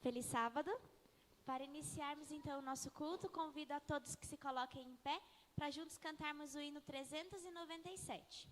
Feliz sábado. Para iniciarmos então o nosso culto, convido a todos que se coloquem em pé para juntos cantarmos o hino 397.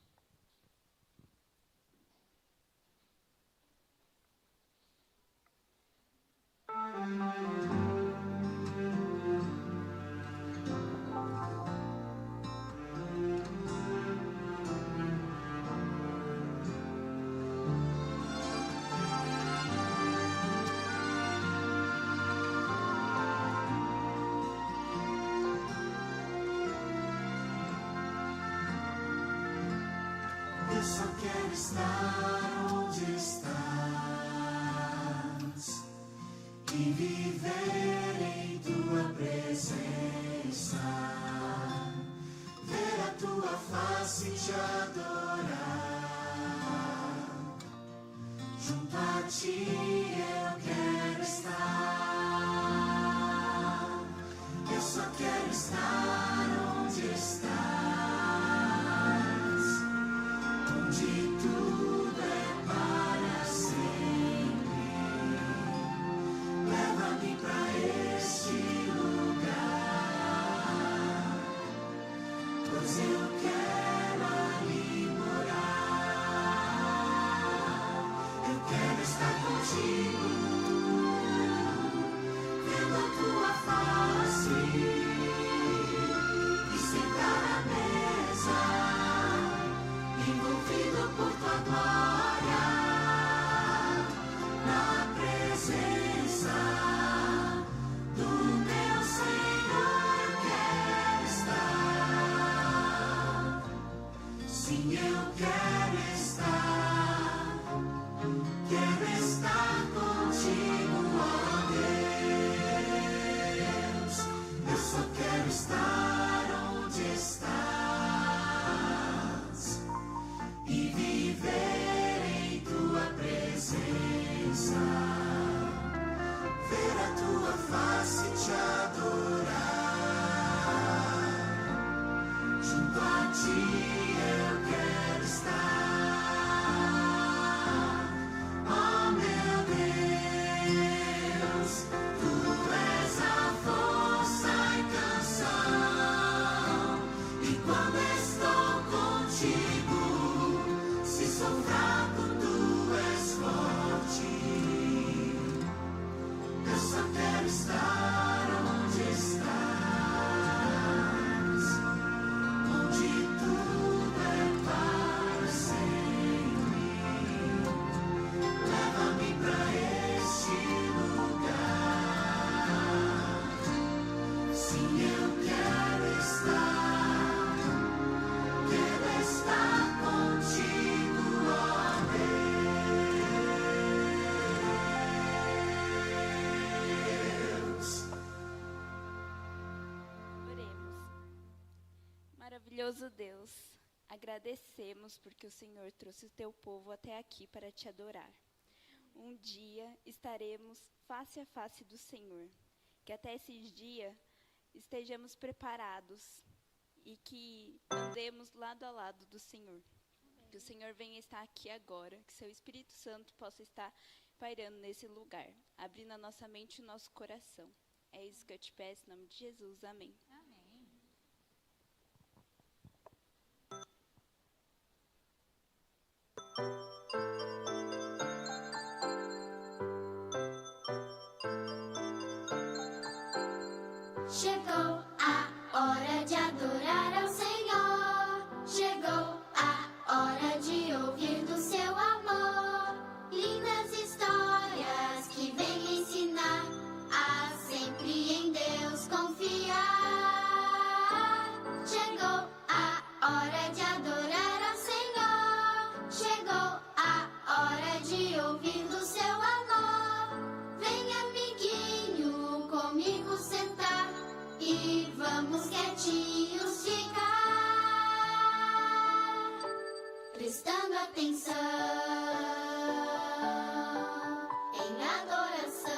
Eu só quero estar onde estás e viver em tua presença, ver a tua face e te adorar. Junto a ti eu quero estar. Eu só quero estar onde estás. De tudo é para sempre. Leva-me para este lugar, pois eu quero ali morar. Eu quero estar contigo, vendo a tua face e sentar à mesa, envolvido por tua glória, na presença do meu Senhor eu quero estar. Sim, eu quero estar contigo, ó Deus. Eu só quero estar onde estás e viver em tua presença, ver a tua face e te adorar. Junto a ti eu quero estar. Oh meu Deus, tu és a força e canção, e quando estou contigo, se sou fraco, tu és forte. Eu só quero estar onde estás, onde tudo é para sempre. Leva-me para este lugar. Sim, eu quero estar contigo, ó Deus. Oremos. Maravilhoso Deus, agradecemos porque o Senhor trouxe o teu povo até aqui para te adorar. Um dia estaremos face a face do Senhor. Que até esses dias estejamos preparados e que andemos lado a lado do Senhor. Que o Senhor venha estar aqui agora, que seu Espírito Santo possa estar pairando nesse lugar, abrindo a nossa mente e o nosso coração. É isso que eu te peço, em nome de Jesus. Amém. Chegou a hora de adorar ao Senhor. Chegou a hora de ouvir do seu amor. Lindas histórias que vêm ensinar a sempre em Deus confiar. Chegou a hora de adorar ao Senhor. Chegou a hora de ouvir do seu amor. Vem, amiguinho, comigo sentar e vamos quietinhos ficar, prestando atenção em adoração.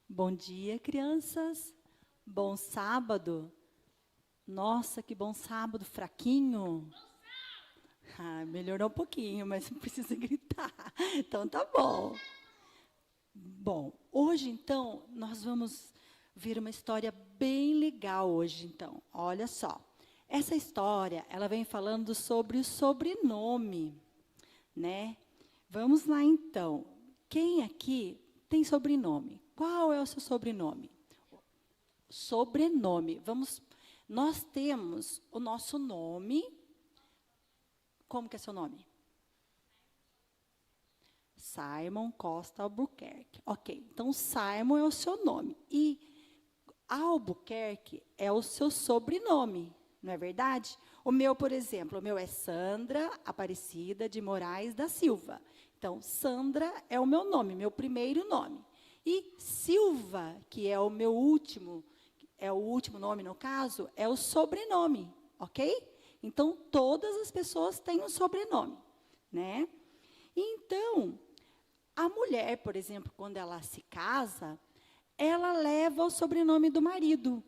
Bom dia, crianças. Bom sábado. Nossa, que bom sábado, fraquinho. Ah, melhorou um pouquinho, mas não precisa gritar. Então, tá bom. Bom, hoje, então, nós vamos ver uma história bem legal hoje, então. Olha só. Essa história, ela vem falando sobre o sobrenome, né? Vamos lá, então. Quem aqui tem sobrenome? Qual é o seu sobrenome? Sobrenome. Nós temos o nosso nome. Como que é seu nome? Simon Costa Albuquerque. Ok, então Simon é o seu nome. E Albuquerque é o seu sobrenome, não é verdade? O meu, por exemplo, o meu é Sandra Aparecida de Moraes da Silva. Então, Sandra é o meu nome, meu primeiro nome. E Silva, que é o meu último, é o último nome no caso, é o sobrenome, ok? Então, todas as pessoas têm um sobrenome, né? Então, a mulher, por exemplo, quando ela se casa, ela leva o sobrenome do marido,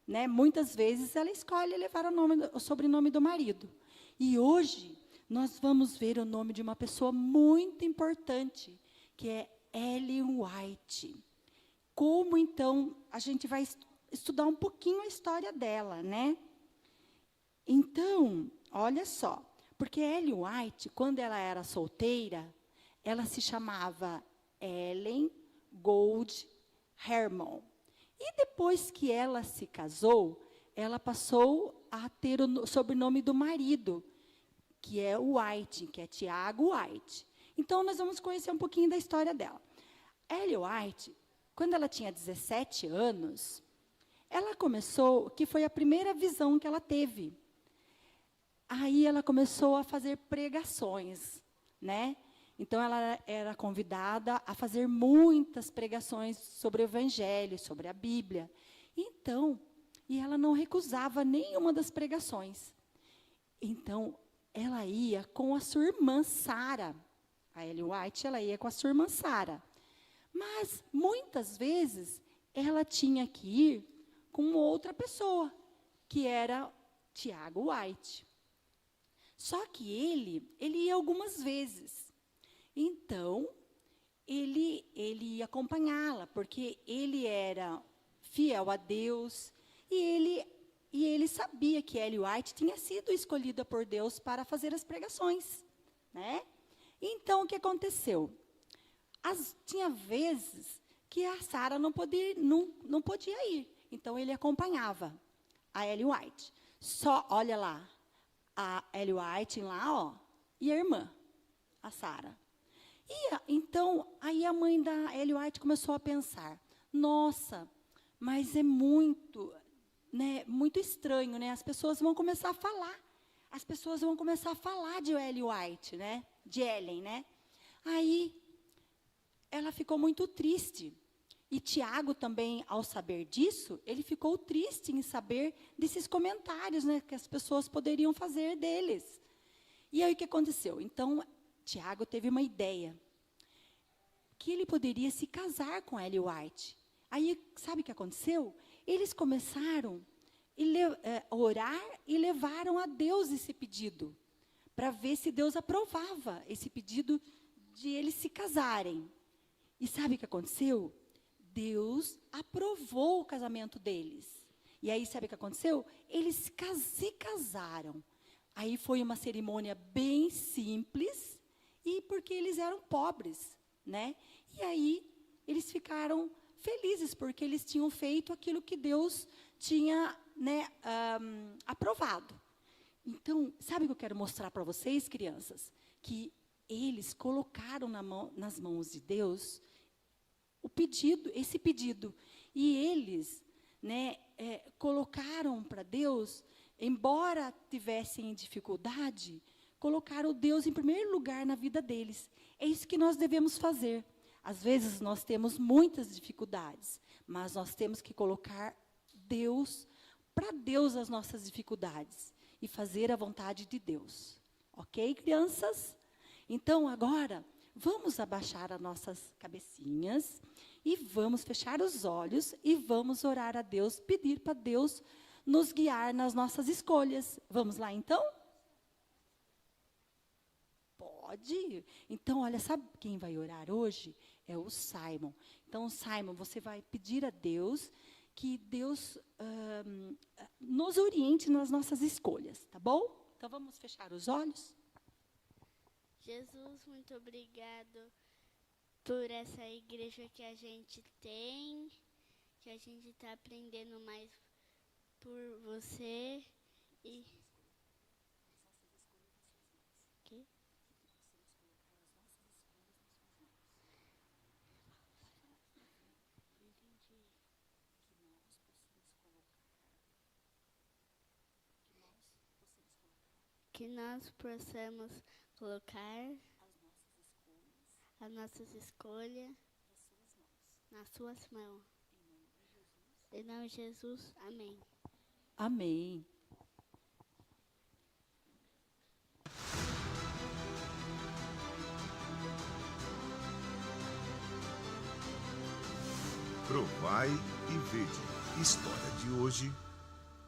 né? Muitas vezes ela escolhe levar o sobrenome do marido. E hoje nós vamos ver o nome de uma pessoa muito importante, que é Ellen White. Como, então, a gente vai estudar um pouquinho a história dela, né? Então, olha só, porque Ellen White, quando ela era solteira, ela se chamava Ellen Gold Herman. E depois que ela se casou, ela passou a ter o sobrenome do marido, que é White, que é Tiago White. Então, nós vamos conhecer um pouquinho da história dela. Ellen White, quando ela tinha 17 anos, ela começou, que foi a primeira visão que ela teve. Aí ela começou a fazer pregações, né? Então, ela era convidada a fazer muitas pregações sobre o Evangelho, sobre a Bíblia. Então, e ela não recusava nenhuma das pregações. Então, ela ia com a sua irmã Sara. A Ellen White, ela ia com a sua irmã Sara. Mas, muitas vezes, ela tinha que ir com outra pessoa, que era Tiago White. Só que ele ia algumas vezes. Então, ele ia acompanhá-la, porque ele era fiel a Deus, e ele sabia que Ellen White tinha sido escolhida por Deus para fazer as pregações, né? Então, o que aconteceu? Tinha vezes que a Sara não podia ir, então ele acompanhava a Ellen White. Só, olha lá, a Ellen White lá, ó, e a irmã, a Sara. Então, aí a mãe da Ellen White começou a pensar, nossa, mas é muito, né, muito estranho, né? As pessoas vão começar a falar. As pessoas vão começar a falar de Ellen White, né? De Ellen, né? Aí, ela ficou muito triste. E Tiago também, ao saber disso, ele ficou triste em saber desses comentários, né, que as pessoas poderiam fazer deles. E aí, o que aconteceu? Então, Tiago teve uma ideia, que ele poderia se casar com Ellen White. Aí, sabe o que aconteceu? Eles começaram a orar e levaram a Deus esse pedido, para ver se Deus aprovava esse pedido de eles se casarem. E sabe o que aconteceu? Deus aprovou o casamento deles. E aí, sabe o que aconteceu? Eles se casaram. Aí foi uma cerimônia bem simples, e porque eles eram pobres, né? E aí, eles ficaram felizes, porque eles tinham feito aquilo que Deus tinha, né, aprovado. Então, sabe o que eu quero mostrar para vocês, crianças? Que eles colocaram nas mãos de Deus esse pedido. E eles, né, colocaram para Deus, embora tivessem dificuldade, colocaram Deus em primeiro lugar na vida deles. É isso que nós devemos fazer. Às vezes nós temos muitas dificuldades, mas nós temos que colocar para Deus as nossas dificuldades e fazer a vontade de Deus. Ok, crianças? Então, agora, vamos abaixar as nossas cabecinhas e vamos fechar os olhos e vamos orar a Deus, pedir para Deus nos guiar nas nossas escolhas. Vamos lá, então? Pode. Então, olha, sabe quem vai orar hoje? É o Simon. Então, Simon, você vai pedir a Deus que Deus nos oriente nas nossas escolhas, tá bom? Então, vamos fechar os olhos? Jesus, muito obrigado por essa igreja que a gente tem, que a gente está aprendendo mais por você. E que? Que nós possamos colocar as nossas escolhas nas suas mãos. Em nome de Jesus, amém. Amém. Provai e vede. História de hoje: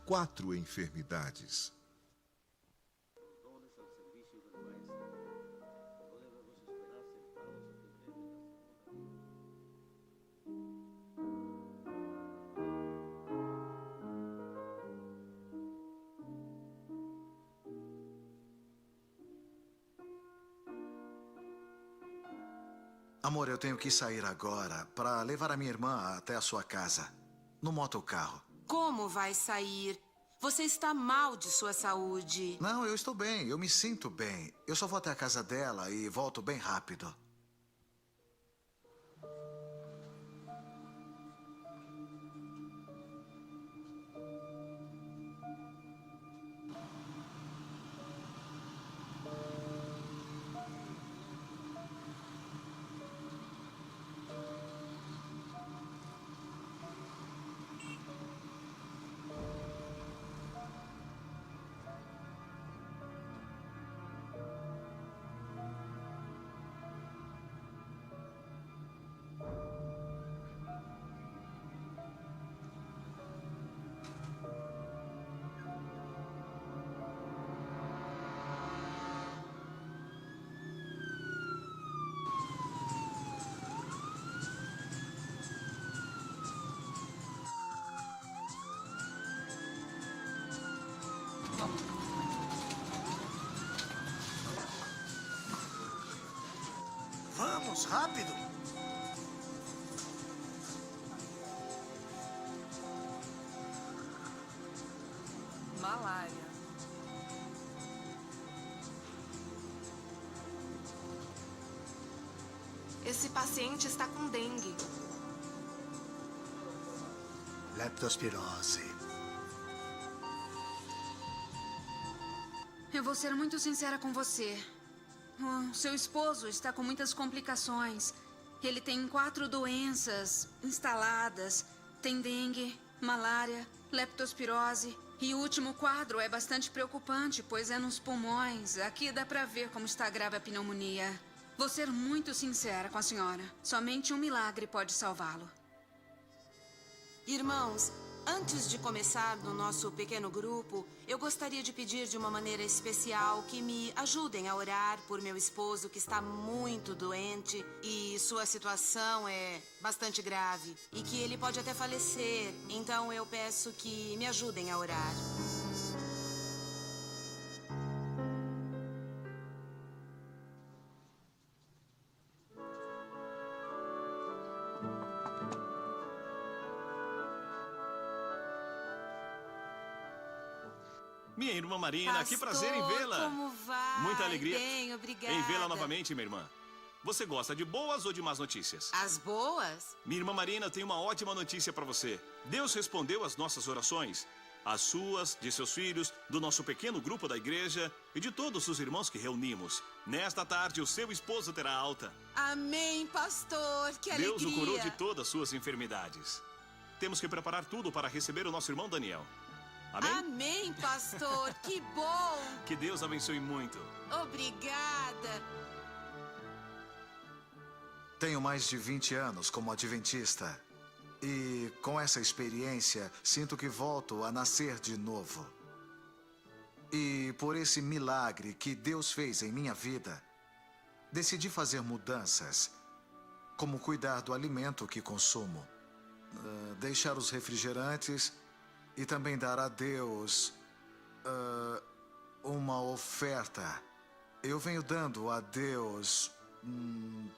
4 enfermidades. Amor, eu tenho que sair agora para levar a minha irmã até a sua casa, no motocarro. Como vai sair? Você está mal de sua saúde. Não, eu estou bem, eu me sinto bem. Eu só vou até a casa dela e volto bem rápido. Vamos, rápido! Malária. Esse paciente está com dengue. Leptospirose. Eu vou ser muito sincera com você. O seu esposo está com muitas complicações. Ele tem 4 doenças instaladas. Tem dengue, malária, leptospirose. E o último quadro é bastante preocupante, pois é nos pulmões. Aqui dá pra ver como está grave a pneumonia. Vou ser muito sincera com a senhora. Somente um milagre pode salvá-lo. Irmãos, antes de começar no nosso pequeno grupo, eu gostaria de pedir de uma maneira especial que me ajudem a orar por meu esposo que está muito doente e sua situação é bastante grave e que ele pode até falecer. Então eu peço que me ajudem a orar. Minha irmã Marina, que prazer em vê-la. Como vai? Muita alegria Bem, obrigada. em vê-la novamente, minha irmã. Você gosta de boas ou de más notícias? As boas? Minha irmã Marina tem uma ótima notícia para você. Deus respondeu às nossas orações. As suas, de seus filhos, do nosso pequeno grupo da igreja e de todos os irmãos que reunimos. Nesta tarde, o seu esposo terá alta. Amém, pastor. Que alegria. Deus o curou de todas as suas enfermidades. Temos que preparar tudo para receber o nosso irmão Daniel. Amém? Amém, pastor. Que bom. Que Deus abençoe muito. Obrigada. Tenho mais de 20 anos como adventista. E com essa experiência, sinto que volto a nascer de novo. E por esse milagre que Deus fez em minha vida, decidi fazer mudanças, como cuidar do alimento que consumo, deixar os refrigerantes e também dar a Deus uma oferta. Eu venho dando a Deus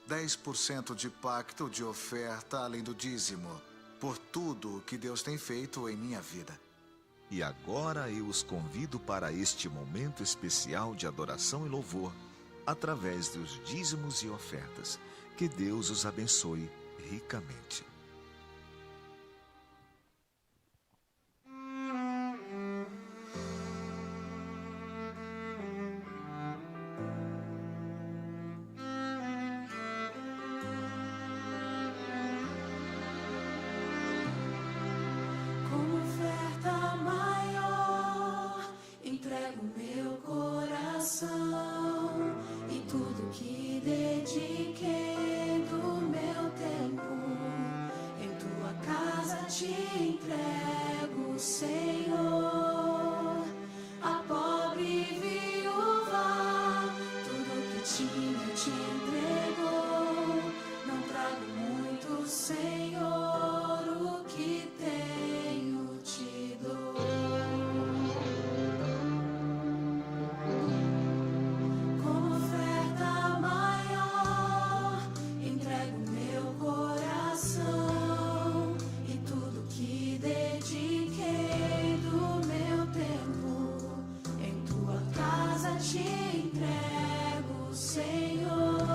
10% de pacto de oferta, além do dízimo, por tudo que Deus tem feito em minha vida. E agora eu os convido para este momento especial de adoração e louvor, através dos dízimos e ofertas. Que Deus os abençoe ricamente. Como oferta maior, entrego meu coração e tudo que dediquei do meu tempo. Em tua casa te entrego, Senhor. A pobre viúva, tudo que tinha te entregou. Não trago muito, Senhor, o que tenho te dou. Como oferta maior, entrego meu coração e tudo que dediquei do meu tempo. Em tua casa te entrego, Senhor.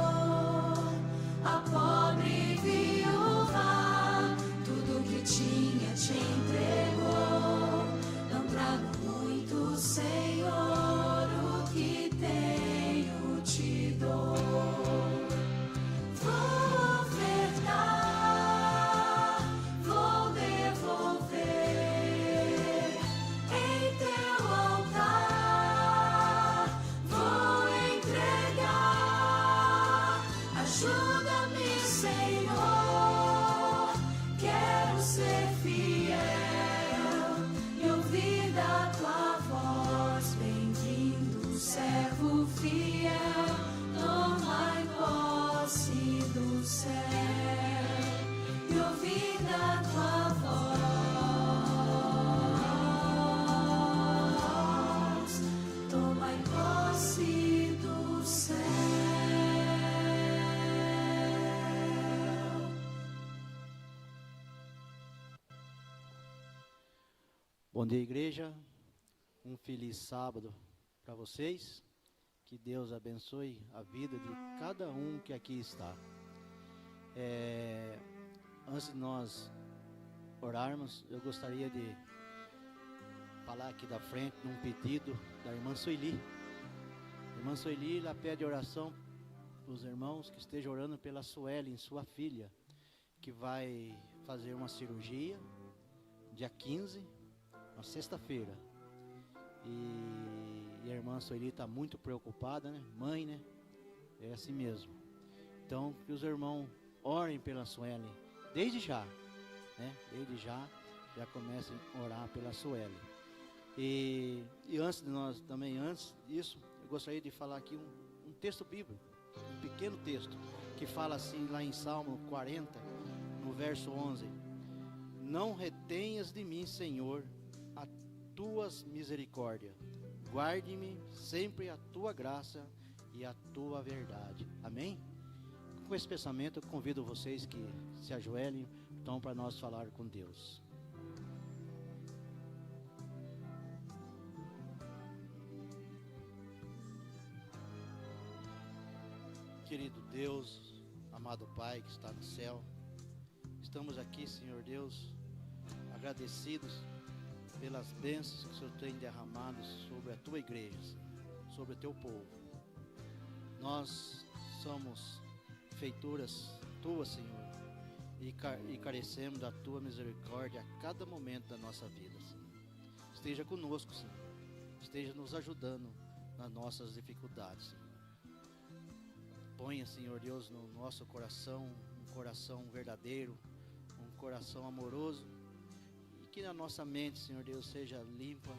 A pobre viúva, tudo que tinha te entregou. Não trago muito, Senhor, o que tenho te dou. Vou ofertar, vou devolver em teu altar. Vou entregar, ajuda-me, Senhor. Quero ser fiel e ouvir da tua voz. Bem-vindo, servo fiel, tomai posse do céu e ouvir da tua voz. Tomai posse do céu. Bom dia, igreja. Um feliz sábado para vocês. Que Deus abençoe a vida de cada um que aqui está. Antes de nós orarmos, eu gostaria de falar aqui da frente num pedido da irmã Sueli. A irmã Sueli, ela pede oração para os irmãos que estejam orando pela Suelen, sua filha, que vai fazer uma cirurgia dia 15, na sexta-feira. E a irmã Sueli está muito preocupada, né? Mãe, né? É assim mesmo. Então, que os irmãos orem pela Suelen, desde já, né? Desde já comecem a orar pela Suelen. E antes de nós, também antes disso, eu gostaria de falar aqui um texto bíblico, um pequeno texto, que fala assim lá em Salmo 40, no verso 11: Não retenhas de mim, Senhor, a tuas misericórdias. Guarde-me sempre a tua graça e a tua verdade. Amém? Com esse pensamento, eu convido vocês que se ajoelhem, então, para nós falar com Deus. Querido Deus, amado Pai que está no céu, estamos aqui, Senhor Deus, agradecidos pelas bênçãos que o Senhor tem derramado sobre a tua igreja, sobre o teu povo. Nós somos feituras tuas, Senhor, e carecemos da tua misericórdia a cada momento da nossa vida, Senhor. Esteja conosco, Senhor. Esteja nos ajudando nas nossas dificuldades, Senhor. Ponha, Senhor Deus, no nosso coração um coração verdadeiro, um coração amoroso, e que na nossa mente, Senhor Deus, seja limpa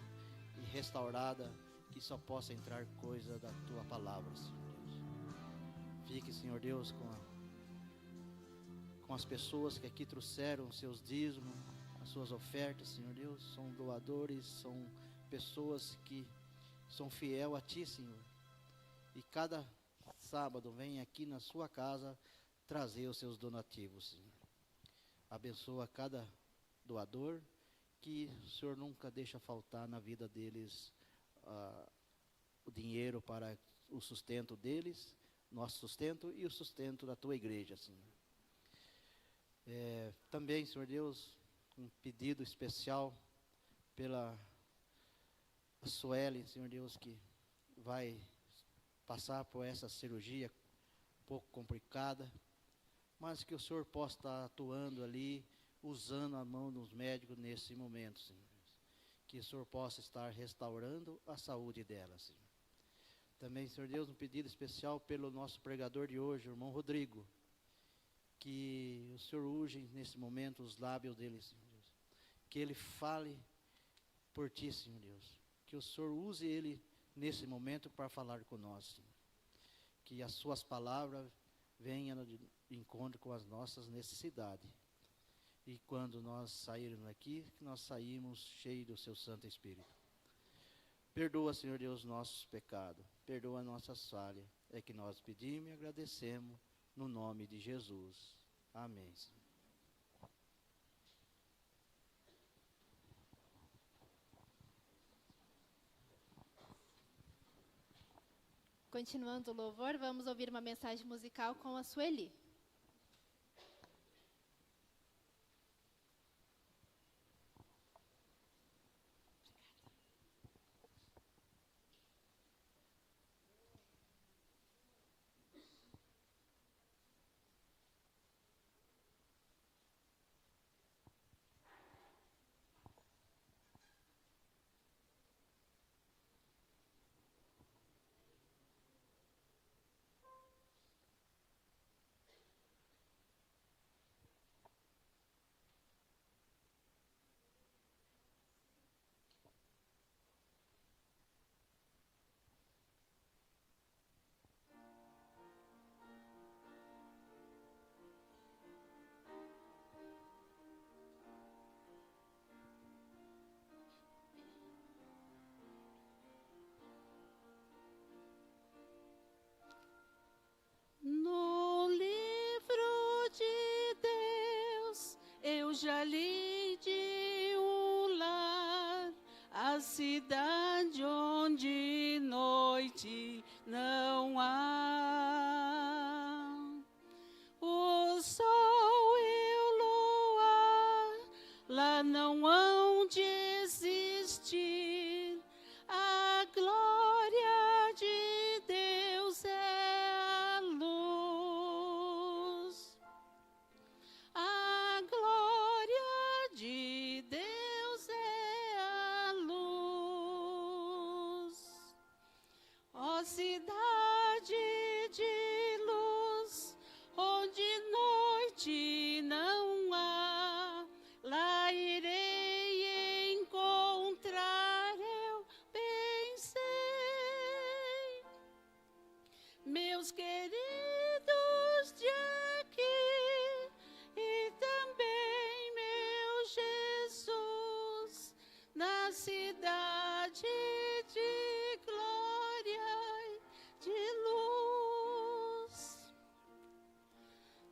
e restaurada, que só possa entrar coisa da tua palavra, Senhor Deus. Fique, Senhor Deus, com as pessoas que aqui trouxeram os seus dízimos, as suas ofertas, Senhor Deus. São doadores, são pessoas que são fiel a Ti, Senhor. E cada sábado vem aqui na sua casa trazer os seus donativos, Senhor. Abençoa cada doador, que o Senhor nunca deixa faltar na vida deles o dinheiro para o sustento deles, nosso sustento e o sustento da Tua igreja, Senhor. Também, Senhor Deus, um pedido especial pela Suelen, Senhor Deus, que vai passar por essa cirurgia um pouco complicada, mas que o Senhor possa estar atuando ali, usando a mão dos médicos nesse momento, Senhor. Que o Senhor possa estar restaurando a saúde dela, Senhor. Também, Senhor Deus, um pedido especial pelo nosso pregador de hoje, o irmão Rodrigo. Que o Senhor use nesse momento os lábios dele, Senhor Deus. Que ele fale por Ti, Senhor Deus. Que o Senhor use ele nesse momento para falar conosco, Senhor. Que as Suas palavras venham de encontro com as nossas necessidades. E quando nós sairmos daqui, que nós saímos cheios do Seu Santo Espírito. Perdoa, Senhor Deus, nossos pecados. Perdoa nossas falhas. É que nós pedimos e agradecemos no nome de Jesus. Amém, Senhor. Continuando o louvor, vamos ouvir uma mensagem musical com a Sueli. No livro de Deus, eu já li de um lar, a cidade onde noite não há. O sol e o luar lá não hão de existir. A glória de Deus é a luz. A glória de Deus é a luz. Ó cidade de luz, onde noite não há, lá irei encontrar, eu pensei. Meus queridos de aqui e também meu Jesus, na cidade de glória e de luz.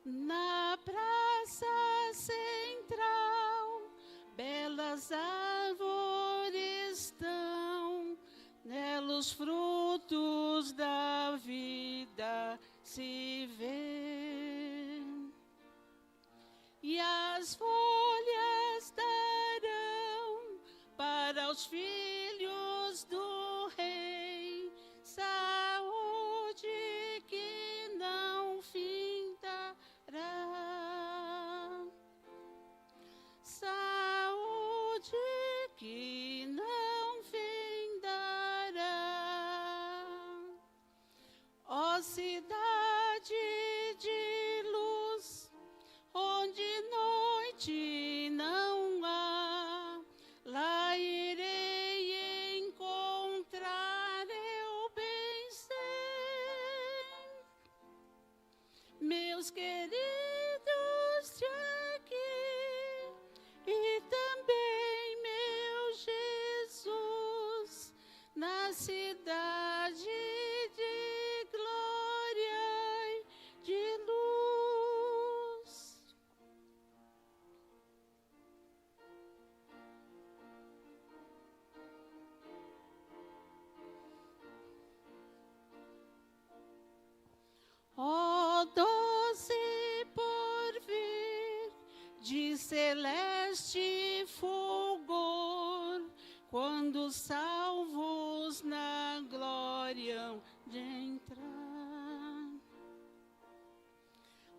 Na praça central, belas árvores estão, nelos frutos da vida se vêem. E as folhas darão para os filhos do rei saúde que não findará. Saúde que não findará. Ó cidade de luz, onde noite não há, lá irei na cidade de glória e de luz. Ó doce porvir de celeste fulgor, quando salvos na glória hão de entrar.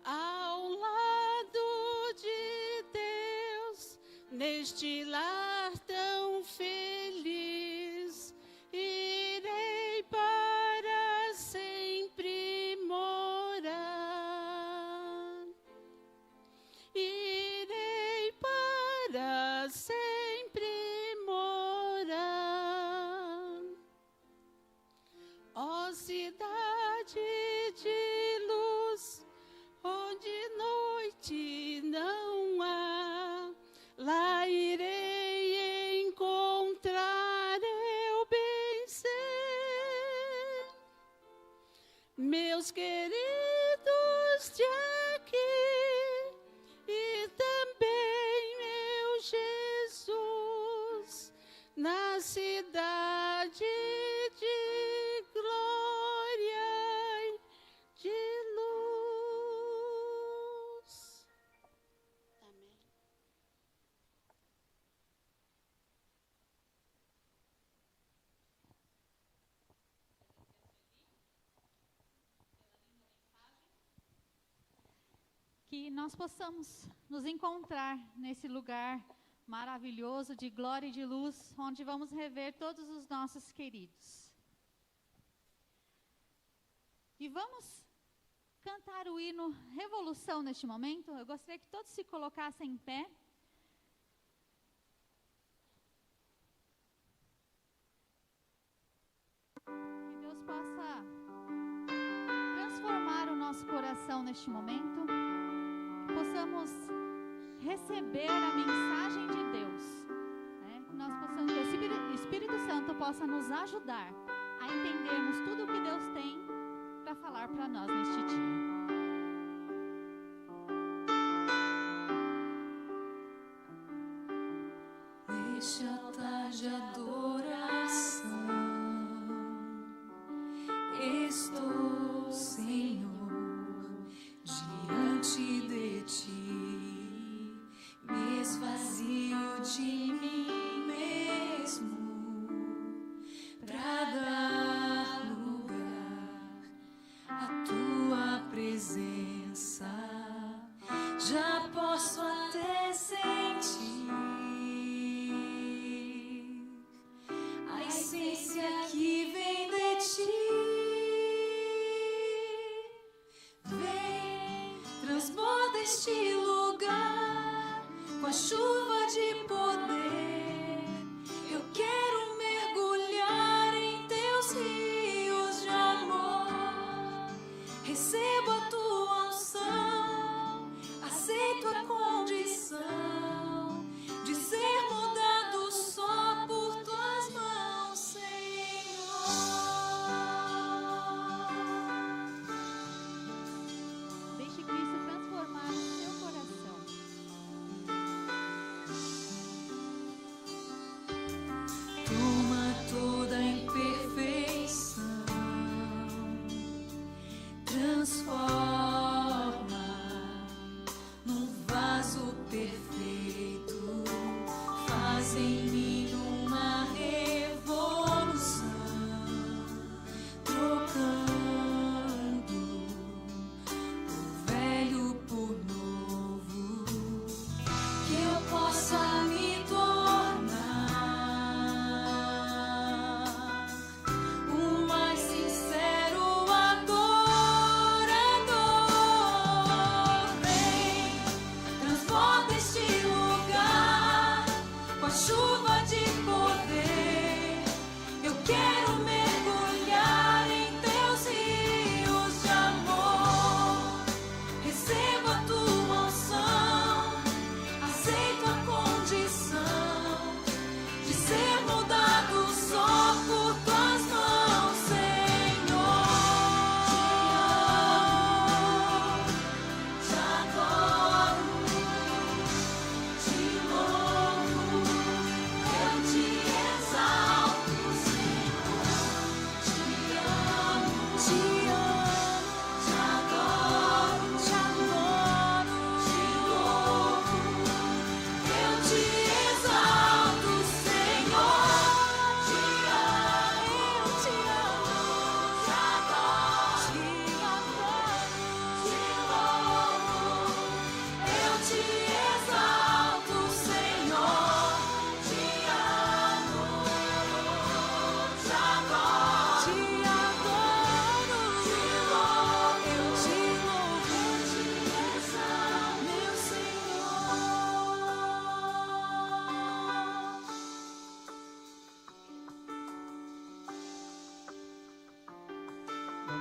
Ao lado de Deus, neste lar tão feliz, irei para sempre morar. Irei para sempre morar. Ó cidade de luz, onde noite não há, lá irei encontrar eu bem sei. Meus queridos de aqui e também meu Jesus, na cidade de glória e de luz. Amém. Que nós possamos nos encontrar nesse lugar maravilhoso de glória e de luz, onde vamos rever todos os nossos queridos. E vamos cantar o hino Revolução neste momento. Eu gostaria que todos se colocassem em pé. Que Deus possa transformar o nosso coração neste momento. Que possamos receber a mensagem de Deus, né? Que nós possamos, que o Espírito Santo possa nos ajudar a entendermos tudo o que Deus tem para falar para nós neste dia. Neste altar de adoração, estou, Senhor, diante de Ti, me esvazio de mim mesmo, para dar lugar à Tua presença. Já posso até sentir a essência que vem de Ti. Vem, transborda este lugar com a chuva de poder. Eu quero mergulhar em Teus rios de amor. Recebo a Tua unção, aceito a condição de ser mudado só por Tuas mãos, Senhor. Deixe Cristo transformar o seu coração.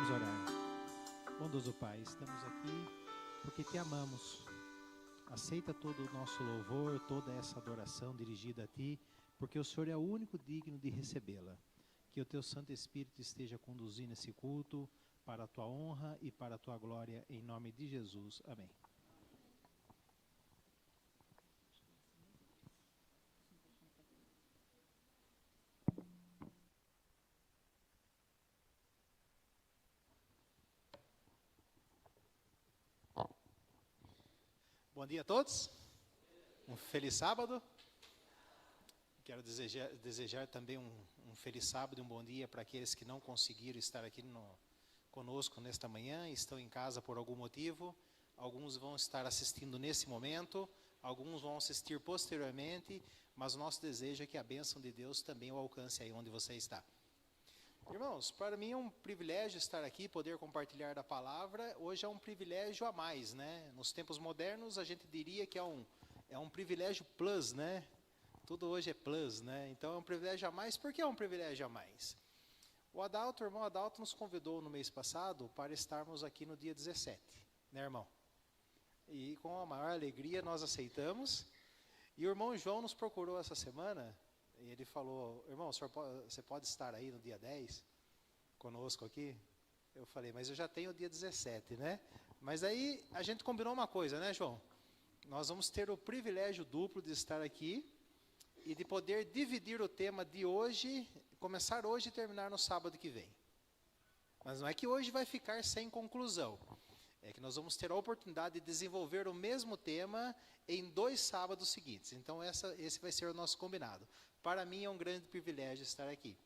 Vamos orar. Bondoso Pai, estamos aqui porque Te amamos. Aceita todo o nosso louvor, toda essa adoração dirigida a Ti, porque o Senhor é o único digno de recebê-la. Que o Teu Santo Espírito esteja conduzindo esse culto para a Tua honra e para a Tua glória, em nome de Jesus. Amém. Bom dia a todos, um feliz sábado. Quero desejar também um feliz sábado e um bom dia para aqueles que não conseguiram estar aqui conosco nesta manhã, estão em casa por algum motivo. Alguns vão estar assistindo nesse momento, alguns vão assistir posteriormente, mas o nosso desejo é que a bênção de Deus também o alcance aí onde você está. Irmãos, para mim é um privilégio estar aqui, poder compartilhar da palavra. Hoje é um privilégio a mais, né? Nos tempos modernos a gente diria que é um privilégio plus, né? Tudo hoje é plus, né? Então é um privilégio a mais. Por que é um privilégio a mais? O irmão Adalto nos convidou no mês passado para estarmos aqui no dia 17, né, irmão? E com a maior alegria nós aceitamos. E o irmão João nos procurou essa semana. E ele falou, irmão, você pode estar aí no dia 10 conosco aqui? Eu falei, mas eu já tenho o dia 17, né? Mas aí a gente combinou uma coisa, né, João? Nós vamos ter o privilégio duplo de estar aqui e de poder dividir o tema de hoje, começar hoje e terminar no sábado que vem. Mas não é que hoje vai ficar sem conclusão. É que nós vamos ter a oportunidade de desenvolver o mesmo tema em 2 sábados seguintes. Então esse vai ser o nosso combinado. Para mim é um grande privilégio estar aqui.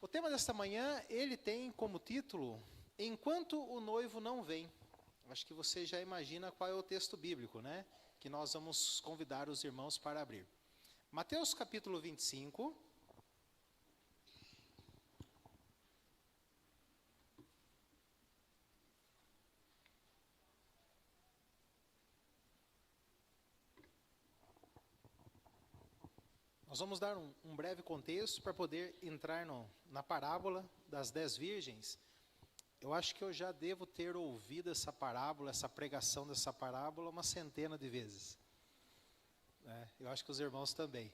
O tema desta manhã, ele tem como título, Enquanto o Noivo Não Vem. Acho que você já imagina qual é o texto bíblico, né? Que nós vamos convidar os irmãos para abrir. Mateus capítulo 25. Nós vamos dar um breve contexto para poder entrar na parábola das 10 virgens. Eu acho que eu já devo ter ouvido essa parábola, essa pregação dessa parábola, uma centena de vezes. Eu acho que os irmãos também.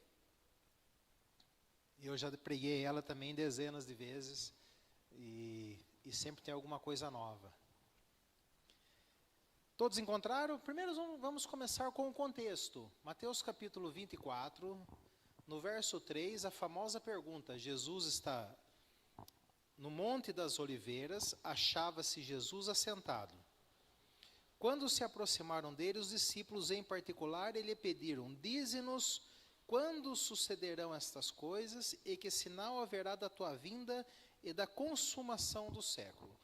Eu já preguei ela também dezenas de vezes e sempre tem alguma coisa nova. Todos encontraram? Primeiro vamos começar com o contexto. Mateus capítulo 24... No verso 3, a famosa pergunta, Jesus está no Monte das Oliveiras, achava-se Jesus assentado. Quando se aproximaram dele, os discípulos em particular, lhe pediram, dize-nos quando sucederão estas coisas e que sinal haverá da tua vinda e da consumação do século.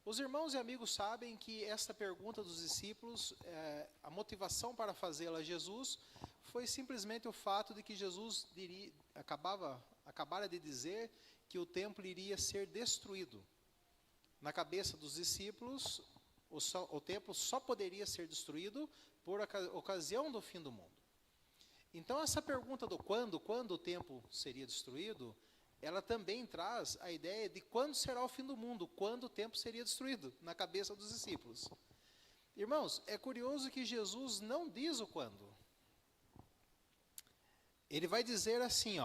Os irmãos e amigos sabem que esta pergunta dos discípulos, a motivação para fazê-la a Jesus, foi simplesmente o fato de que Jesus acabara de dizer que o templo iria ser destruído. Na cabeça dos discípulos, o templo só poderia ser destruído por ocasião do fim do mundo. Então essa pergunta do quando o templo seria destruído, ela também traz a ideia de quando será o fim do mundo, quando o templo seria destruído, na cabeça dos discípulos. Irmãos, é curioso que Jesus não diz o quando. Ele vai dizer assim,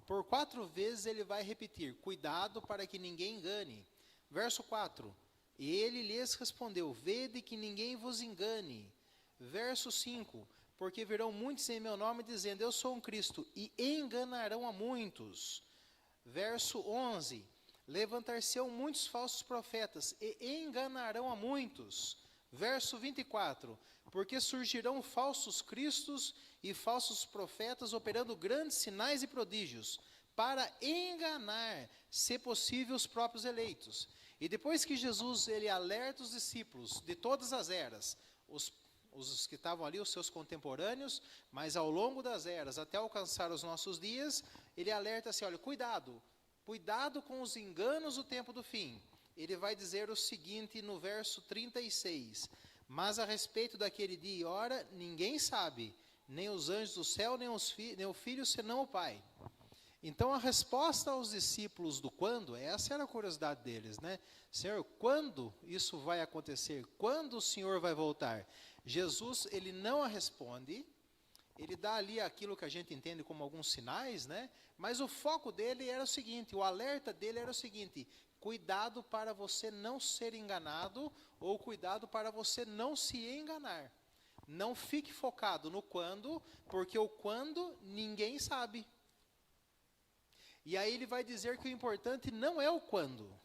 por 4 vezes ele vai repetir, cuidado para que ninguém engane. Verso 4, e ele lhes respondeu, vede que ninguém vos engane. Verso 5, porque virão muitos em meu nome dizendo, eu sou um Cristo, e enganarão a muitos. Verso 11, levantar-se-ão muitos falsos profetas, e enganarão a muitos. Verso 24, porque surgirão falsos cristos e falsos profetas operando grandes sinais e prodígios, para enganar, se possível, os próprios eleitos. E depois que Jesus ele alerta os discípulos de todas as eras, os que estavam ali, os seus contemporâneos, mas ao longo das eras, até alcançar os nossos dias, ele alerta assim, olha, cuidado com os enganos do tempo do fim. Ele vai dizer o seguinte no verso 36, mas a respeito daquele dia e hora, ninguém sabe, nem os anjos do céu, nem o Filho, senão o Pai. Então a resposta aos discípulos do quando, essa era a curiosidade deles, né? Senhor, quando isso vai acontecer? Quando o Senhor vai voltar? Jesus, ele não a responde, ele dá ali aquilo que a gente entende como alguns sinais, né? Mas o foco dele era o seguinte, o alerta dele era o seguinte: cuidado para você não ser enganado, ou cuidado para você não se enganar. Não fique focado no quando, porque o quando ninguém sabe. E aí ele vai dizer que o importante não é o quando.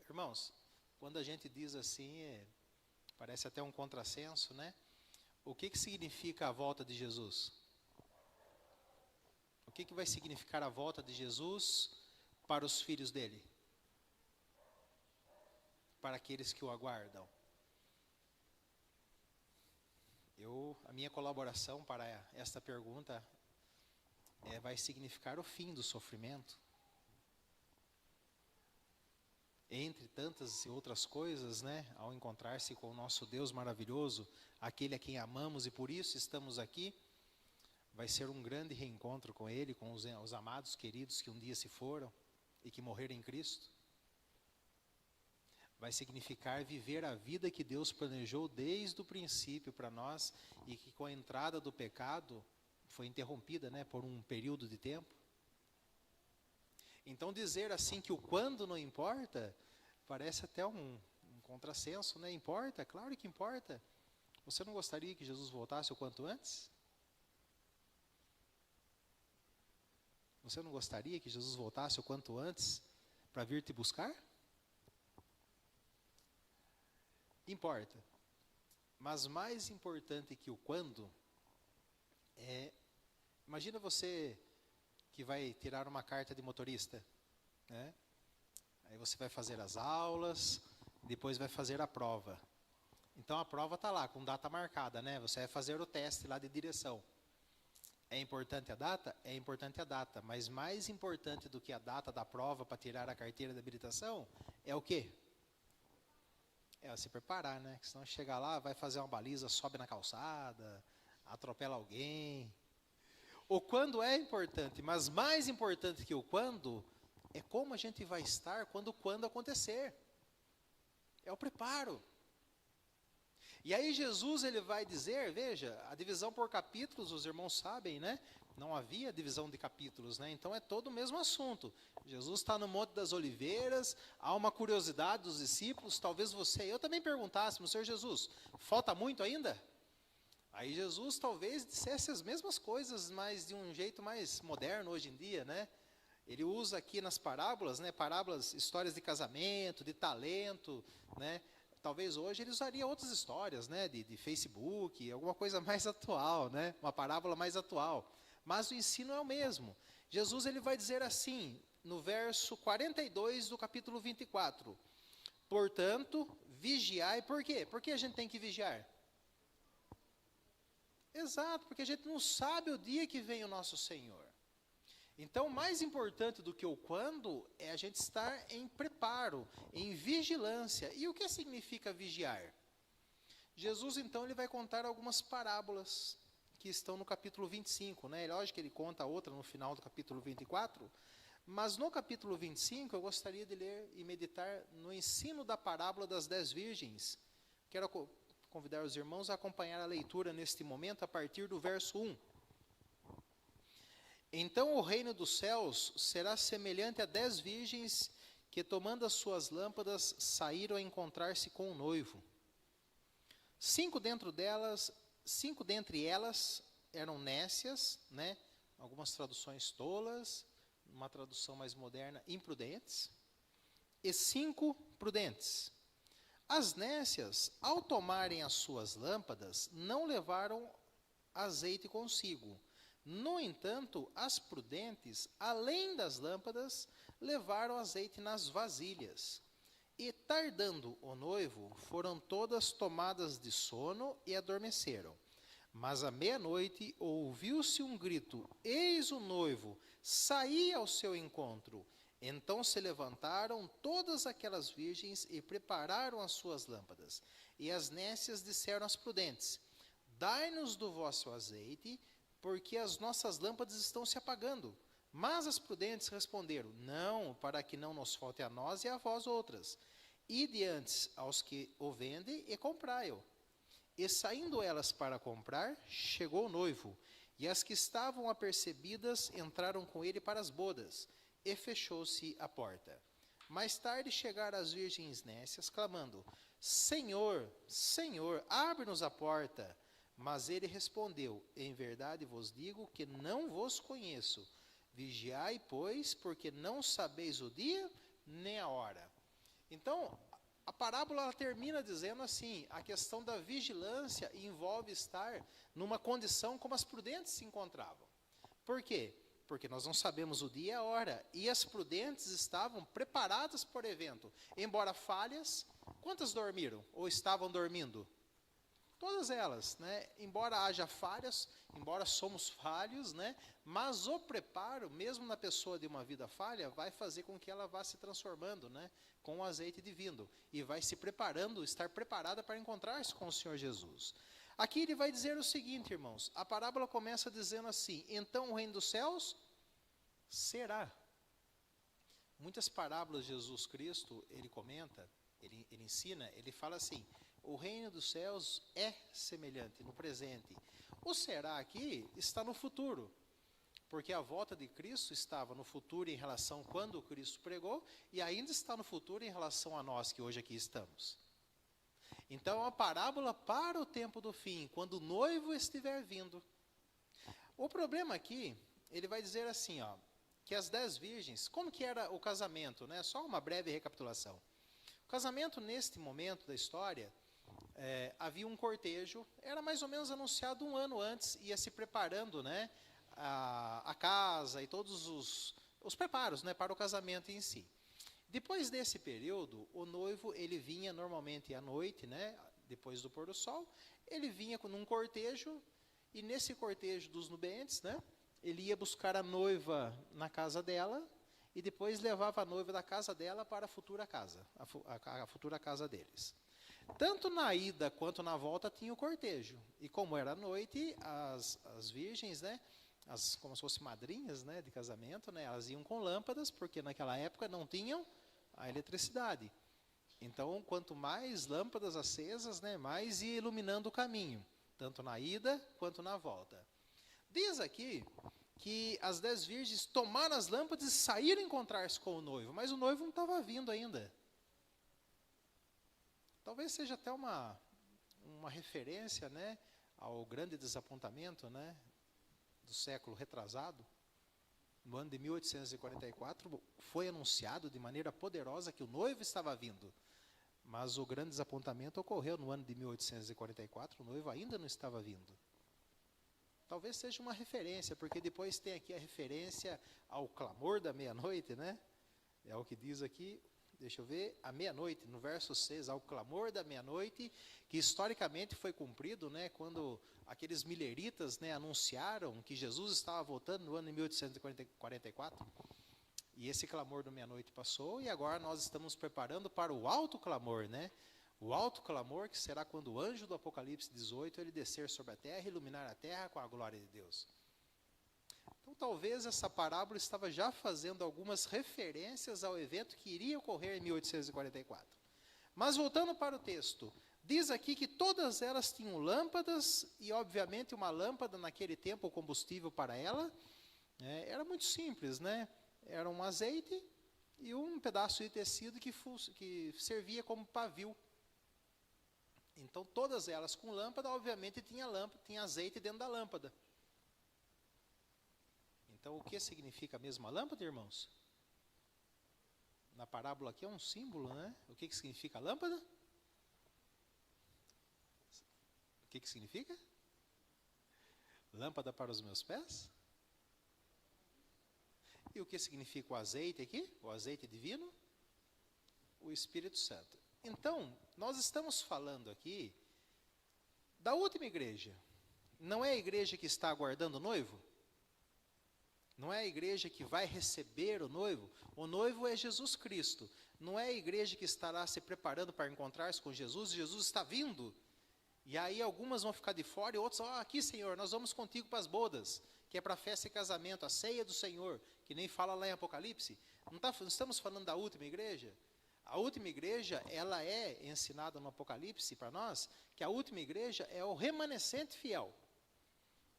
Irmãos, quando a gente diz assim, parece até um contrassenso, né? O que significa a volta de Jesus? O que vai significar a volta de Jesus para os filhos dele? Para aqueles que o aguardam? A minha colaboração para esta pergunta vai significar o fim do sofrimento. Entre tantas e outras coisas, né, ao encontrar-se com o nosso Deus maravilhoso, aquele a quem amamos e por isso estamos aqui, vai ser um grande reencontro com Ele, com os amados queridos que um dia se foram e que morreram em Cristo. Vai significar viver a vida que Deus planejou desde o princípio para nós e que com a entrada do pecado foi interrompida, né, por um período de tempo. Então dizer assim que o quando não importa, parece até um contrassenso, né? Importa, claro que importa. Você não gostaria que Jesus voltasse o quanto antes? Você não gostaria que Jesus voltasse o quanto antes para vir te buscar? Importa. Mas mais importante que o quando imagina você que vai tirar uma carta de motorista, né? Aí você vai fazer as aulas, depois vai fazer a prova. Então a prova está lá, com data marcada, né? Você vai fazer o teste lá de direção. É importante a data? É importante a data, mas mais importante do que a data da prova para tirar a carteira de habilitação é o quê? É se preparar, né? Senão chega lá, vai fazer uma baliza, sobe na calçada, atropela alguém. O quando é importante, mas mais importante que o quando é como a gente vai estar quando acontecer. É o preparo. E aí Jesus ele vai dizer, veja, a divisão por capítulos, os irmãos sabem, né? Não havia divisão de capítulos, né? Então é todo o mesmo assunto. Jesus está no Monte das Oliveiras, há uma curiosidade dos discípulos, talvez você e eu também perguntássemos, Senhor Jesus, falta muito ainda? Aí Jesus talvez dissesse as mesmas coisas, mas de um jeito mais moderno hoje em dia, né? Ele usa aqui nas parábolas, né? Parábolas, histórias de casamento, de talento, né? Talvez hoje ele usaria outras histórias, né? De Facebook, alguma coisa mais atual, né? Uma parábola mais atual. Mas o ensino é o mesmo. Jesus ele vai dizer assim, no verso 42 do capítulo 24. Portanto, vigiai. Por quê? Por que a gente tem que vigiar? Exato, porque a gente não sabe o dia que vem o nosso Senhor. Então, mais importante do que o quando é a gente estar em preparo, em vigilância. E o que significa vigiar? Jesus, então, ele vai contar algumas parábolas que estão no capítulo 25, né? Lógico que ele conta outra no final do capítulo 24, mas no capítulo 25 eu gostaria de ler e meditar no ensino da parábola das 10 virgens. Quero convidar os irmãos a acompanhar a leitura neste momento a partir do verso 1. Então o reino dos céus será semelhante a 10 virgens que, tomando as suas lâmpadas, saíram a encontrar-se com o noivo. 5 dentre elas eram nécias, né? Algumas traduções tolas, uma tradução mais moderna, imprudentes, e 5 prudentes. As nécias, ao tomarem as suas lâmpadas, não levaram azeite consigo. No entanto, as prudentes, além das lâmpadas, levaram azeite nas vasilhas. E, tardando o noivo, foram todas tomadas de sono e adormeceram. Mas à meia-noite ouviu-se um grito: eis o noivo, saí ao seu encontro. Então se levantaram todas aquelas virgens e prepararam as suas lâmpadas. E as nécias disseram às prudentes: dai-nos do vosso azeite, porque as nossas lâmpadas estão se apagando. Mas as prudentes responderam: não, para que não nos falte a nós e a vós outras. Ide antes aos que o vendem e comprai-o. E saindo elas para comprar, chegou o noivo, e as que estavam apercebidas entraram com ele para as bodas, e fechou-se a porta. Mais tarde chegaram as virgens nécias, clamando: Senhor, Senhor, abre-nos a porta. Mas ele respondeu: em verdade vos digo que não vos conheço. Vigiai, pois, porque não sabeis o dia nem a hora. Então, a parábola ela termina dizendo assim: a questão da vigilância envolve estar numa condição como as prudentes se encontravam. Por quê? Porque nós não sabemos o dia e a hora. E as prudentes estavam preparadas para o evento. Embora falhas, quantas dormiram ou estavam dormindo? Todas elas, né? Embora haja falhas, embora somos falhos, né? Mas o preparo, mesmo na pessoa de uma vida falha, vai fazer com que ela vá se transformando, né? Com o azeite divino. E vai se preparando, estar preparada para encontrar-se com o Senhor Jesus. Aqui ele vai dizer o seguinte, irmãos. A parábola começa dizendo assim: então o reino dos céus será. Muitas parábolas de Jesus Cristo, ele comenta, ele ensina, ele fala assim: o reino dos céus é semelhante no presente. O será aqui está no futuro, porque a volta de Cristo estava no futuro em relação a quando Cristo pregou, e ainda está no futuro em relação a nós que hoje aqui estamos. Então é uma parábola para o tempo do fim, quando o noivo estiver vindo. O problema aqui, ele vai dizer assim, ó, que as 10 virgens, como que era o casamento, né? Só uma breve recapitulação. O casamento, neste momento da história, havia um cortejo, era mais ou menos anunciado um ano antes, ia se preparando, né, a casa e todos os preparos, né, para o casamento em si. Depois desse período, o noivo ele vinha normalmente à noite, né, depois do pôr do sol, ele vinha num cortejo, e nesse cortejo dos nubentes, né, ele ia buscar a noiva na casa dela, e depois levava a noiva da casa dela para a futura casa, a futura casa deles. Tanto na ida quanto na volta tinha o cortejo. E como era noite, as virgens, né, como se fossem madrinhas, né, de casamento, né, elas iam com lâmpadas, porque naquela época não tinham a eletricidade. Então, quanto mais lâmpadas acesas, né, mais ia iluminando o caminho, tanto na ida quanto na volta. Diz aqui que as 10 virgens tomaram as lâmpadas e saíram encontrar-se com o noivo, mas o noivo não estava vindo ainda. Talvez seja até uma referência, né, ao grande desapontamento, né, do século retrasado. No ano de 1844, foi anunciado de maneira poderosa que o noivo estava vindo. Mas o grande desapontamento ocorreu no ano de 1844, o noivo ainda não estava vindo. Talvez seja uma referência, porque depois tem aqui a referência ao clamor da meia-noite, né? É o que diz aqui. Deixa eu ver, à meia-noite, no verso 6, ao clamor da meia-noite, que historicamente foi cumprido, né, quando aqueles mileritas, né, anunciaram que Jesus estava voltando no ano de 1844. E esse clamor da meia-noite passou, e agora nós estamos preparando para o alto clamor, né? O alto clamor, que será quando o anjo do Apocalipse 18, ele descer sobre a terra e iluminar a terra com a glória de Deus. Então, talvez essa parábola estava já fazendo algumas referências ao evento que iria ocorrer em 1844. Mas, voltando para o texto, diz aqui que todas elas tinham lâmpadas, e, obviamente, uma lâmpada, naquele tempo, o combustível para ela, era muito simples, né? Era um azeite e um pedaço de tecido que servia como pavio. Então, todas elas com lâmpada, obviamente, tinha azeite dentro da lâmpada. Então, o que significa a mesma lâmpada, irmãos? Na parábola aqui é um símbolo, né? O que significa a lâmpada? O que significa? Lâmpada para os meus pés? E o que significa o azeite aqui? O azeite divino? O Espírito Santo. Então, nós estamos falando aqui da última igreja. Não é a igreja que está aguardando o noivo? Não é a igreja que vai receber o noivo? O noivo é Jesus Cristo. Não é a igreja que estará se preparando para encontrar-se com Jesus. Jesus está vindo. E aí algumas vão ficar de fora e outras, aqui, Senhor, nós vamos contigo para as bodas. que é para festa e casamento, a ceia do Senhor, que nem fala lá em Apocalipse. Não estamos falando da última igreja? A última igreja, ela é ensinada no Apocalipse para nós, que a última igreja é o remanescente fiel.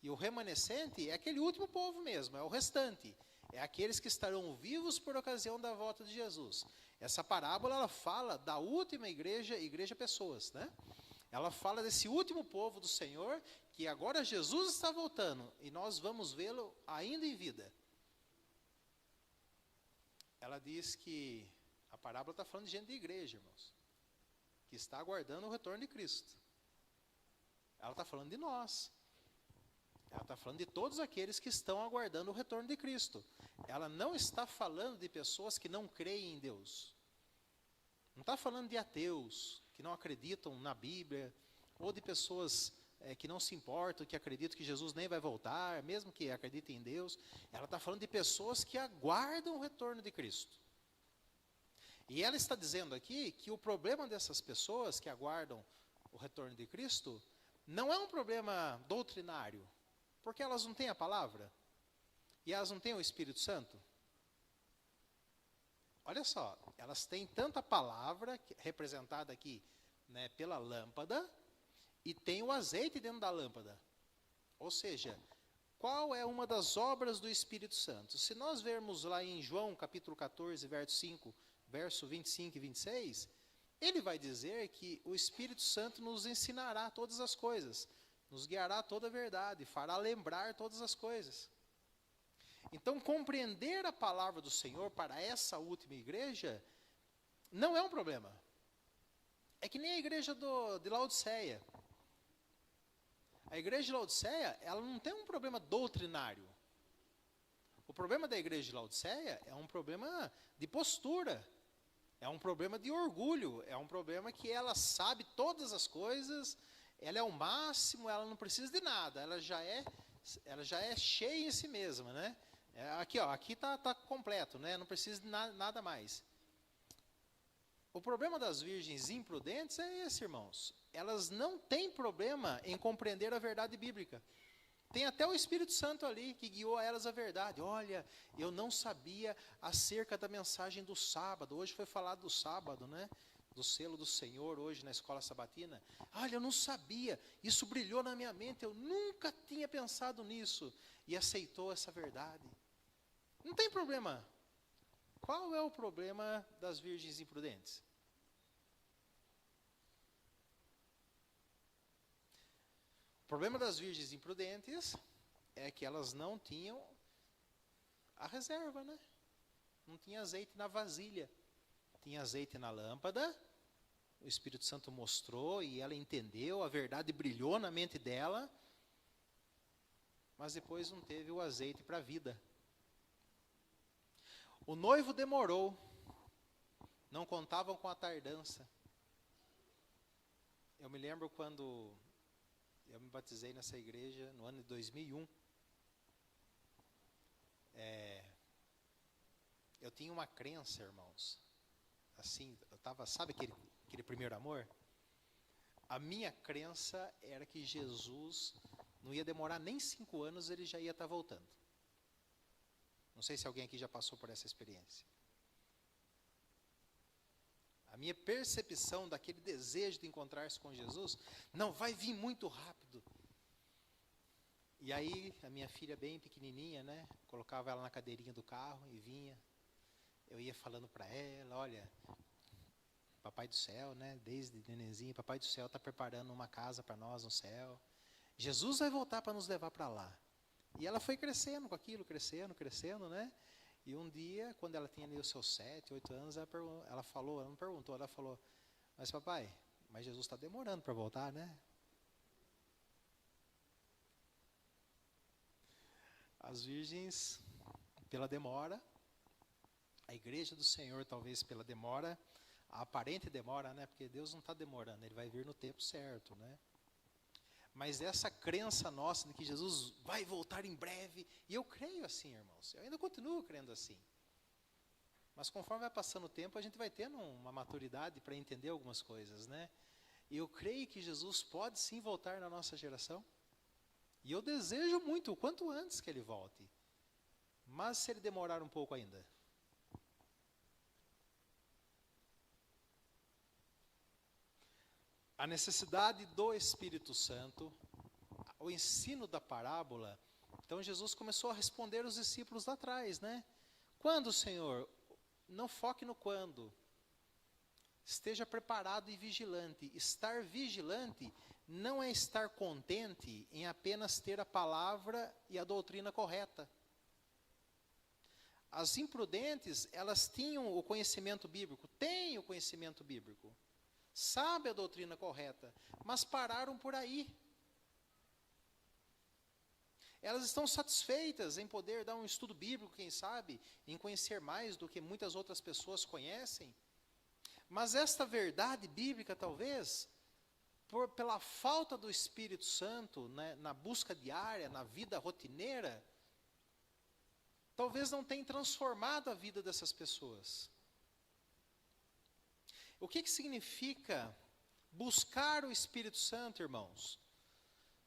E o remanescente é aquele último povo mesmo, é o restante. É aqueles que estarão vivos por ocasião da volta de Jesus. Essa parábola, ela fala da última igreja, igreja pessoas, né? Ela fala desse último povo do Senhor, que agora Jesus está voltando, e nós vamos vê-lo ainda em vida. Ela diz que a parábola está falando de gente de igreja, irmãos, que está aguardando o retorno de Cristo. Ela está falando de nós. Ela está falando de todos aqueles que estão aguardando o retorno de Cristo. Ela não está falando de pessoas que não creem em Deus. Não está falando de ateus, que não acreditam na Bíblia, ou de pessoas que não se importam, que acreditam que Jesus nem vai voltar, mesmo que acreditem em Deus. Ela está falando de pessoas que aguardam o retorno de Cristo. E ela está dizendo aqui que o problema dessas pessoas que aguardam o retorno de Cristo não é um problema doutrinário, porque elas não têm a palavra e elas não têm o Espírito Santo. Olha só, elas têm tanta palavra, representada aqui, né, pela lâmpada, e tem o azeite dentro da lâmpada. Ou seja, qual é uma das obras do Espírito Santo? Se nós vermos lá em João, capítulo 14, verso 25 e 26, ele vai dizer que o Espírito Santo nos ensinará todas as coisas, nos guiará toda a verdade, fará lembrar todas as coisas. Então, compreender a palavra do Senhor para essa última igreja não é um problema. É que nem a igreja de Laodiceia. A igreja de Laodiceia, ela não tem um problema doutrinário. O problema da igreja de Laodiceia é um problema de postura. É um problema de orgulho. É um problema que ela sabe todas as coisas, ela é o máximo, ela não precisa de nada. Ela já é cheia em si mesma, né? Aqui está completo, né? Não precisa de nada mais. O problema das virgens imprudentes é esse, irmãos. Elas não têm problema em compreender a verdade bíblica. Tem até o Espírito Santo ali que guiou a elas a verdade. Olha, eu não sabia acerca da mensagem do sábado. Hoje foi falado do sábado, né? Do selo do Senhor, hoje na escola sabatina. Olha, eu não sabia. Isso brilhou na minha mente. Eu nunca tinha pensado nisso. E aceitou essa verdade. Não tem problema. Qual é o problema das virgens imprudentes? O problema das virgens imprudentes é que elas não tinham a reserva, né? Não tinha azeite na vasilha. Tinha azeite na lâmpada. O Espírito Santo mostrou e ela entendeu, a verdade brilhou na mente dela, mas depois não teve o azeite para a vida. O noivo demorou, não contavam com a tardança. Eu me lembro quando eu me batizei nessa igreja no ano de 2001. Eu tinha uma crença, irmãos, assim, eu estava, sabe aquele primeiro amor? A minha crença era que Jesus não ia demorar nem 5 anos, ele já ia estar voltando. Não sei se alguém aqui já passou por essa experiência. A minha percepção daquele desejo de encontrar-se com Jesus, não, vai vir muito rápido. E aí, a minha filha bem pequenininha, né, colocava ela na cadeirinha do carro e vinha. Eu ia falando para ela, olha, Papai do Céu, né, desde nenenzinho, Papai do Céu está preparando uma casa para nós no céu. Jesus vai voltar para nos levar para lá. E ela foi crescendo com aquilo, crescendo, né? E um dia, quando ela tinha ali os seus 7, 8 anos, ela não perguntou, ela falou, mas papai, mas Jesus está demorando para voltar, né? As virgens, pela demora, a igreja do Senhor, talvez pela demora, a aparente demora, né? Porque Deus não está demorando, Ele vai vir no tempo certo, né? Mas essa crença nossa de que Jesus vai voltar em breve, e eu creio assim, irmãos, eu ainda continuo crendo assim. Mas conforme vai passando o tempo, a gente vai tendo uma maturidade para entender algumas coisas, né? E eu creio que Jesus pode sim voltar na nossa geração. E eu desejo muito, o quanto antes que ele volte. Mas se ele demorar um pouco ainda. A necessidade do Espírito Santo, o ensino da parábola. Então Jesus começou a responder os discípulos lá atrás, né? Quando, Senhor? Não foque no quando. Esteja preparado e vigilante. Estar vigilante não é estar contente em apenas ter a palavra e a doutrina correta. As imprudentes, elas tinham o conhecimento bíblico, têm o conhecimento bíblico, sabem a doutrina correta, mas pararam por aí. Elas estão satisfeitas em poder dar um estudo bíblico, quem sabe, em conhecer mais do que muitas outras pessoas conhecem. Mas esta verdade bíblica, talvez, pela falta do Espírito Santo, né, na busca diária, na vida rotineira, talvez não tenha transformado a vida dessas pessoas. O que significa buscar o Espírito Santo, irmãos?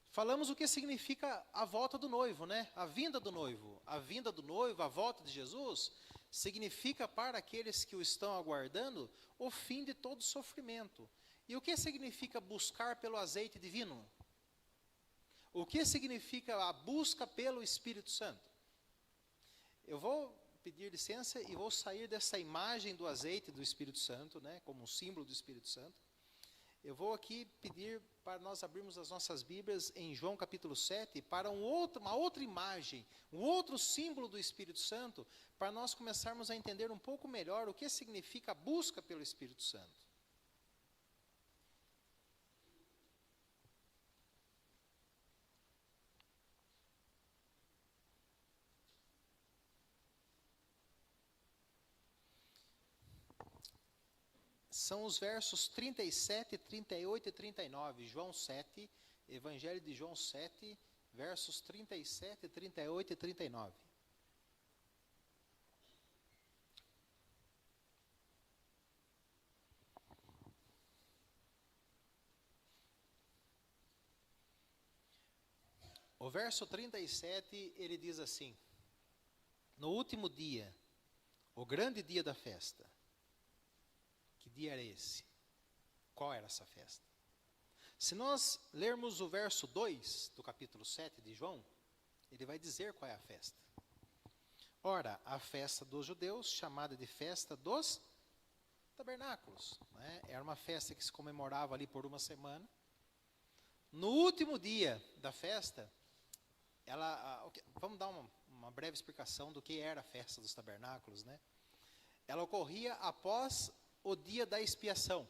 Falamos o que significa a volta do noivo, né? A vinda do noivo. A vinda do noivo, a volta de Jesus, significa para aqueles que o estão aguardando o fim de todo sofrimento. E o que significa buscar pelo azeite divino? O que significa a busca pelo Espírito Santo? Eu vou pedir licença e vou sair dessa imagem do azeite do Espírito Santo, né, como um símbolo do Espírito Santo. Eu vou aqui pedir para nós abrirmos as nossas Bíblias em João capítulo 7, para uma outra imagem, um outro símbolo do Espírito Santo, para nós começarmos a entender um pouco melhor o que significa a busca pelo Espírito Santo. São os versos 37, 38 e 39, João 7, Evangelho de João 7, versos 37, 38 e 39. O verso 37, ele diz assim: no último dia, o grande dia da festa. Que dia era esse? Qual era essa festa? Se nós lermos o verso 2 do capítulo 7 de João, ele vai dizer qual é a festa. Ora, a festa dos judeus, chamada de festa dos tabernáculos, né? Era uma festa que se comemorava ali por uma semana. No último dia da festa, vamos dar uma breve explicação do que era a festa dos tabernáculos, né? Ela ocorria após o dia da expiação.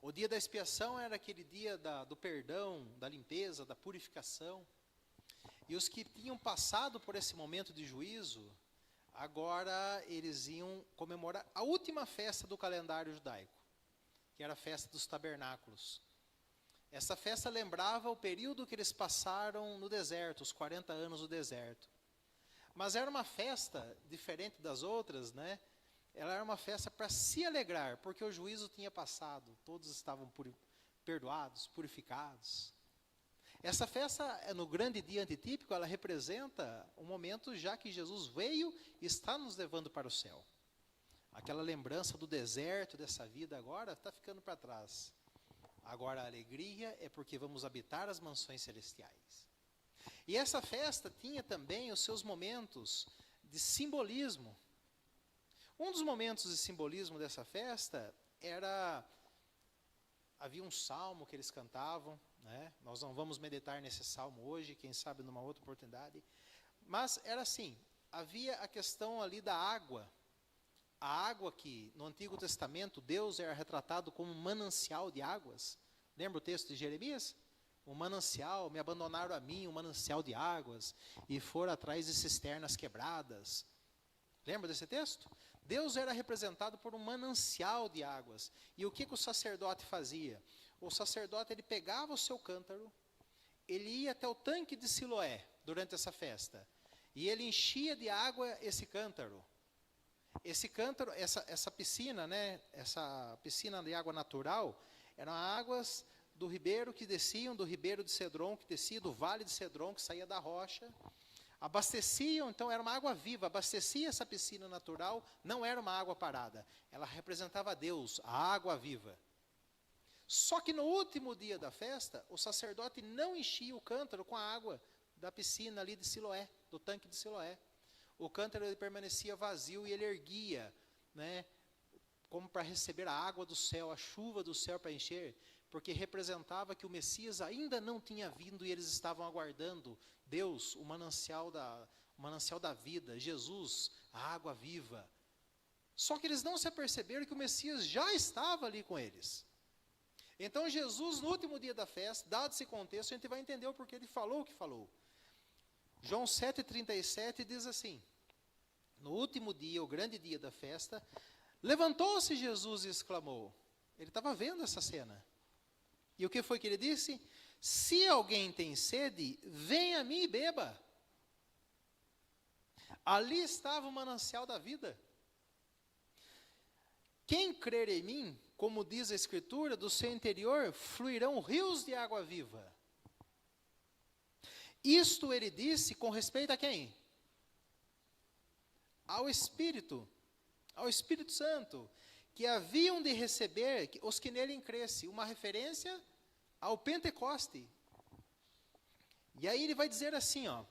O dia da expiação era aquele dia do perdão, da limpeza, da purificação. E os que tinham passado por esse momento de juízo, agora eles iam comemorar a última festa do calendário judaico, que era a festa dos tabernáculos. Essa festa lembrava o período que eles passaram no deserto, os 40 anos no deserto. Mas era uma festa diferente das outras, né? Ela era uma festa para se alegrar, porque o juízo tinha passado, todos estavam perdoados, purificados. Essa festa, no grande dia antitípico, ela representa um momento já que Jesus veio e está nos levando para o céu. Aquela lembrança do deserto, dessa vida agora, está ficando para trás. Agora a alegria é porque vamos habitar as mansões celestiais. E essa festa tinha também os seus momentos de simbolismo. Um dos momentos de simbolismo dessa festa havia um salmo que eles cantavam, né? Nós não vamos meditar nesse salmo hoje, quem sabe numa outra oportunidade. Mas era assim, havia a questão ali da água. A água que no Antigo Testamento Deus era retratado como um manancial de águas. Lembra o texto de Jeremias? Um manancial, me abandonaram a mim, um manancial de águas, e foram atrás de cisternas quebradas. Lembra desse texto? Deus era representado por um manancial de águas. E o que o sacerdote fazia? O sacerdote, ele pegava o seu cântaro, ele ia até o tanque de Siloé durante essa festa, e ele enchia de água esse cântaro. Esse cântaro, essa piscina, né? Essa piscina de água natural, eram águas do ribeiro que desciam, do ribeiro de Cedron que descia, do vale de Cedron que saía da rocha. Abasteciam, então era uma água viva, abastecia essa piscina natural, não era uma água parada. Ela representava Deus, a água viva. Só que no último dia da festa, o sacerdote não enchia o cântaro com a água da piscina ali de Siloé, do tanque de Siloé. O cântaro ele permanecia vazio e ele erguia, né, como para receber a água do céu, a chuva do céu para encher, porque representava que o Messias ainda não tinha vindo e eles estavam aguardando Deus, o manancial da vida, Jesus, a água viva. Só que eles não se aperceberam que o Messias já estava ali com eles. Então Jesus, no último dia da festa, dado esse contexto, a gente vai entender o porquê ele falou o que falou. João 7,37 diz assim: no último dia, o grande dia da festa, levantou-se Jesus e exclamou. Ele estava vendo essa cena. E o que foi que ele disse? Se alguém tem sede, venha a mim e beba. Ali estava o manancial da vida. Quem crer em mim, como diz a Escritura, do seu interior fluirão rios de água viva. Isto ele disse com respeito a quem? Ao Espírito Santo, que haviam de receber os que nele crescem, uma referência ao Pentecoste. E aí ele vai dizer assim, ó,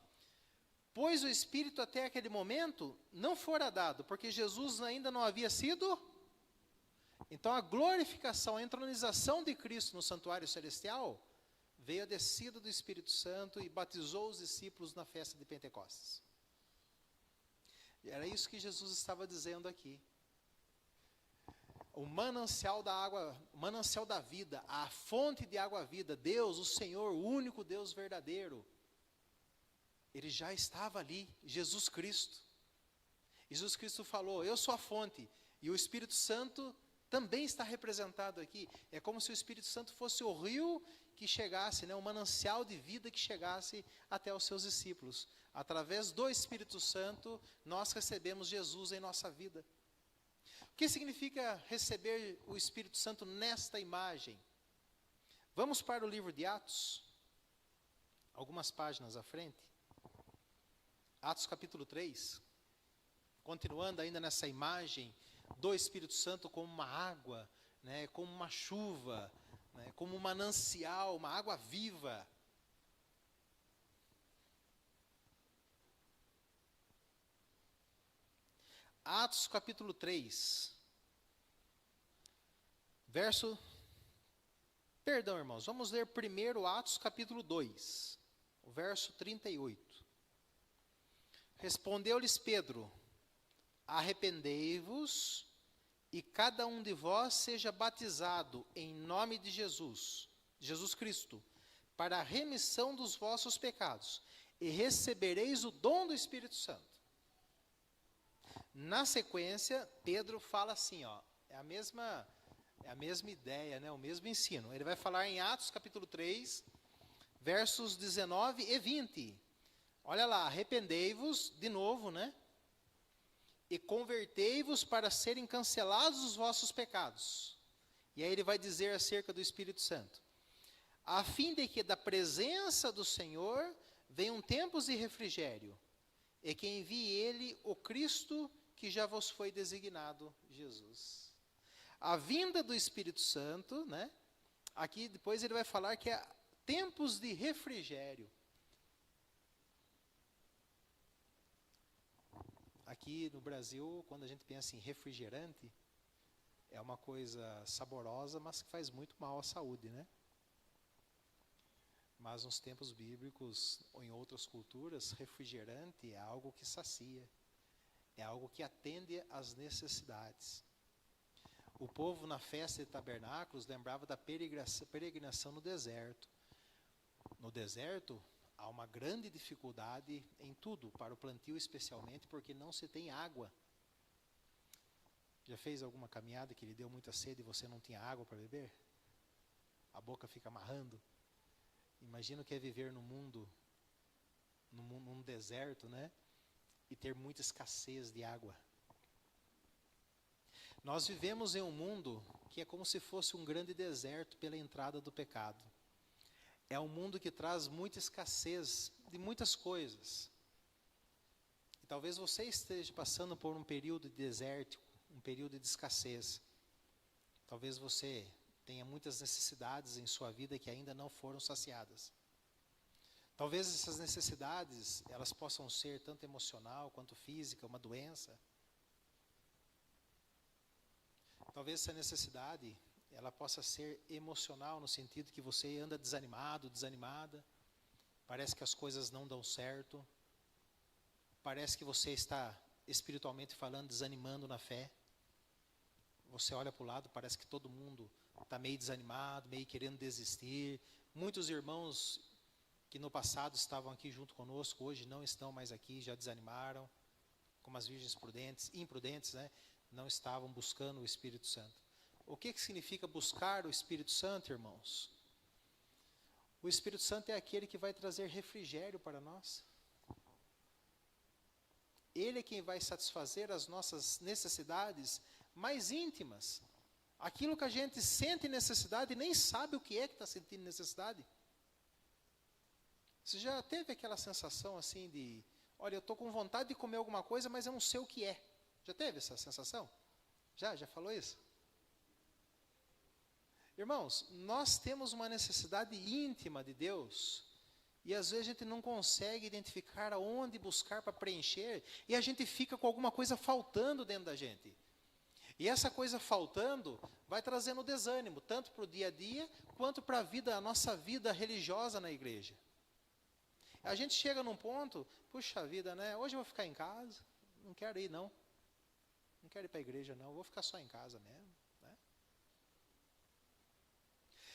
pois o Espírito até aquele momento não fora dado, porque Jesus ainda não havia sido. Então a glorificação, a entronização de Cristo no santuário celestial, veio a descida do Espírito Santo e batizou os discípulos na festa de Pentecostes. E era isso que Jesus estava dizendo aqui. O manancial da água, o manancial da vida, a fonte de água vida, Deus, o Senhor, o único Deus verdadeiro, ele já estava ali, Jesus Cristo. Jesus Cristo falou, eu sou a fonte, e o Espírito Santo também está representado aqui. É como se o Espírito Santo fosse o rio que chegasse, né, o manancial de vida que chegasse até os seus discípulos. Através do Espírito Santo, nós recebemos Jesus em nossa vida. O que significa receber o Espírito Santo nesta imagem? Vamos para o livro de Atos, algumas páginas à frente. Atos capítulo 3, continuando ainda nessa imagem do Espírito Santo como uma água, né, como uma chuva, né, como um manancial, uma água viva. Atos capítulo 3, irmãos, vamos ler primeiro Atos capítulo 2, o verso 38. Respondeu-lhes Pedro, arrependei-vos e cada um de vós seja batizado em nome de Jesus Cristo, para a remissão dos vossos pecados, e recebereis o dom do Espírito Santo. Na sequência, Pedro fala assim, ó, é a mesma ideia, né, o mesmo ensino. Ele vai falar em Atos capítulo 3, versos 19 e 20. Olha lá, arrependei-vos, de novo, né? E convertei-vos para serem cancelados os vossos pecados. E aí ele vai dizer acerca do Espírito Santo. A fim de que da presença do Senhor venham tempos de refrigério, e que envie ele o Cristo que já vos foi designado, Jesus. A vinda do Espírito Santo, né? Aqui depois ele vai falar que é tempos de refrigério. Aqui no Brasil, quando a gente pensa em refrigerante, é uma coisa saborosa, mas que faz muito mal à saúde, né? Mas nos tempos bíblicos, ou em outras culturas, refrigerante é algo que sacia, é algo que atende às necessidades. O povo na festa de tabernáculos lembrava da peregrinação no deserto. No deserto, há uma grande dificuldade em tudo, para o plantio especialmente, porque não se tem água. Já fez alguma caminhada que lhe deu muita sede e você não tinha água para beber? A boca fica amarrando. Imagina o que é viver no mundo, num deserto, né? E ter muita escassez de água. Nós vivemos em um mundo que é como se fosse um grande deserto pela entrada do pecado. É um mundo que traz muita escassez de muitas coisas. E talvez você esteja passando por um período de deserto, um período de escassez. Talvez você tenha muitas necessidades em sua vida que ainda não foram saciadas. Talvez essas necessidades, elas possam ser tanto emocional quanto física, uma doença. Talvez essa necessidade, ela possa ser emocional no sentido que você anda desanimado, desanimada. Parece que as coisas não dão certo. Parece que você está, espiritualmente falando, desanimando na fé. Você olha para o lado, parece que todo mundo está meio desanimado, meio querendo desistir. Muitos irmãos que no passado estavam aqui junto conosco, hoje não estão mais aqui, já desanimaram, como as virgens imprudentes, né? Não estavam buscando o Espírito Santo. O que significa buscar o Espírito Santo, irmãos? O Espírito Santo é aquele que vai trazer refrigério para nós. Ele é quem vai satisfazer as nossas necessidades mais íntimas. Aquilo que a gente sente necessidade e nem sabe o que é que está sentindo necessidade. Você já teve aquela sensação assim de, olha, eu estou com vontade de comer alguma coisa, mas eu não sei o que é. Já teve essa sensação? Já falou isso? Irmãos, nós temos uma necessidade íntima de Deus e às vezes a gente não consegue identificar aonde buscar para preencher e a gente fica com alguma coisa faltando dentro da gente. E essa coisa faltando vai trazendo desânimo, tanto para o dia a dia quanto para a nossa vida religiosa na igreja. A gente chega num ponto, puxa vida, né? Hoje eu vou ficar em casa, não quero ir não. Não quero ir para a igreja não, vou ficar só em casa mesmo. Né?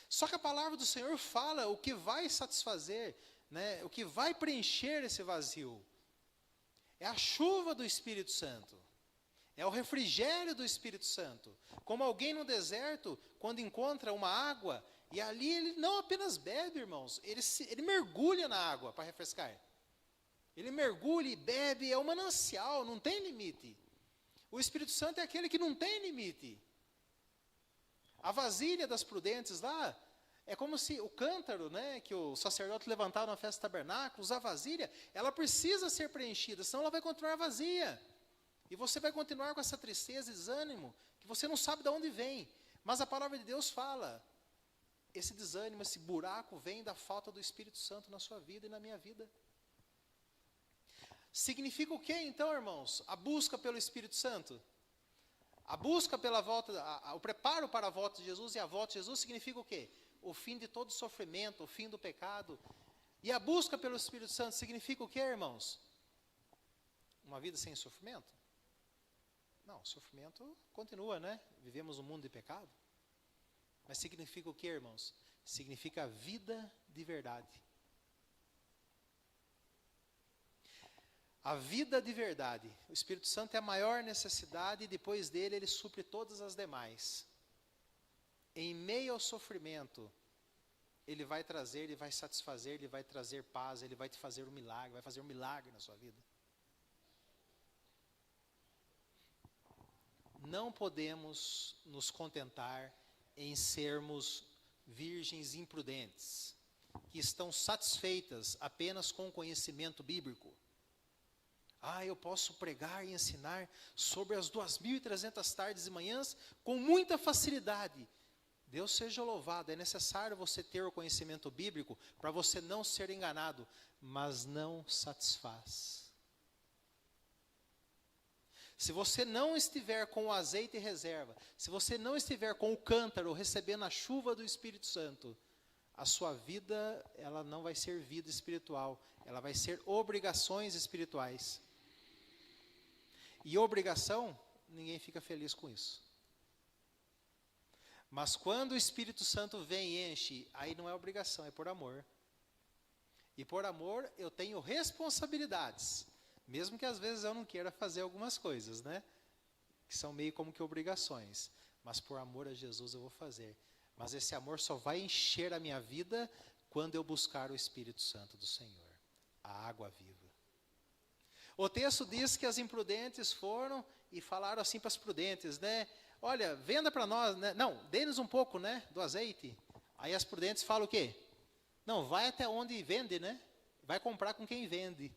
Só que a palavra do Senhor fala o que vai satisfazer, né? O que vai preencher esse vazio. É a chuva do Espírito Santo. É o refrigério do Espírito Santo. Como alguém no deserto, quando encontra uma água, e ali ele não apenas bebe, irmãos, ele mergulha na água para refrescar. Ele mergulha e bebe, é um manancial, não tem limite. O Espírito Santo é aquele que não tem limite. A vasilha das prudentes lá, é como se o cântaro, né, que o sacerdote levantava na festa do tabernáculo, a vasilha, ela precisa ser preenchida, senão ela vai continuar vazia. E você vai continuar com essa tristeza e desânimo, que você não sabe de onde vem. Mas a palavra de Deus fala, esse desânimo, esse buraco vem da falta do Espírito Santo na sua vida e na minha vida. Significa o que então, irmãos? A busca pelo Espírito Santo. A busca pela volta, o preparo para a volta de Jesus e a volta de Jesus significa o quê? O fim de todo sofrimento, o fim do pecado. E a busca pelo Espírito Santo significa o quê, irmãos? Uma vida sem sofrimento? Não, o sofrimento continua, né? Vivemos um mundo de pecado. Mas significa o quê, irmãos? Significa vida de verdade. A vida de verdade. O Espírito Santo é a maior necessidade e depois dele ele supre todas as demais. Em meio ao sofrimento, ele vai trazer, ele vai satisfazer, ele vai trazer paz, ele vai te fazer um milagre, vai fazer um milagre na sua vida. Não podemos nos contentar em sermos virgens imprudentes, que estão satisfeitas apenas com o conhecimento bíblico. Eu posso pregar e ensinar sobre as 2.300 tardes e manhãs com muita facilidade. Deus seja louvado, é necessário você ter o conhecimento bíblico para você não ser enganado, mas não satisfaz. Se você não estiver com o azeite em reserva, se você não estiver com o cântaro recebendo a chuva do Espírito Santo, a sua vida, ela não vai ser vida espiritual, ela vai ser obrigações espirituais. E obrigação, ninguém fica feliz com isso. Mas quando o Espírito Santo vem e enche, aí não é obrigação, é por amor. E por amor eu tenho responsabilidades, mesmo que às vezes eu não queira fazer algumas coisas, né? Que são meio como que obrigações. Mas por amor a Jesus eu vou fazer. Mas esse amor só vai encher a minha vida quando eu buscar o Espírito Santo do Senhor, a água viva. O texto diz que as imprudentes foram e falaram assim para as prudentes, né? Olha, venda para nós, né? Não, dê-nos um pouco, né, do azeite. Aí as prudentes falam o quê? Não, vai até onde vende, né? Vai comprar com quem vende.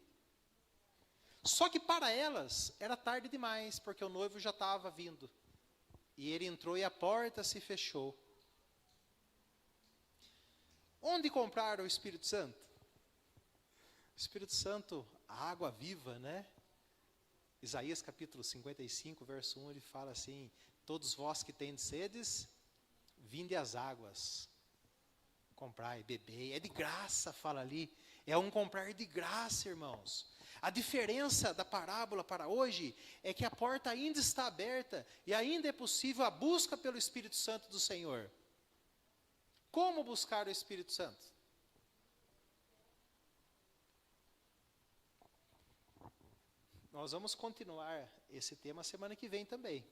Só que para elas era tarde demais, porque o noivo já estava vindo. E ele entrou e a porta se fechou. Onde compraram o Espírito Santo? O Espírito Santo, a água viva, né? Isaías capítulo 55, verso 1, ele fala assim: todos vós que tendes sedes, vinde às águas, comprai, bebei. É de graça, fala ali. É um comprar de graça, irmãos. A diferença da parábola para hoje é que a porta ainda está aberta e ainda é possível a busca pelo Espírito Santo do Senhor. Como buscar o Espírito Santo? Nós vamos continuar esse tema semana que vem também.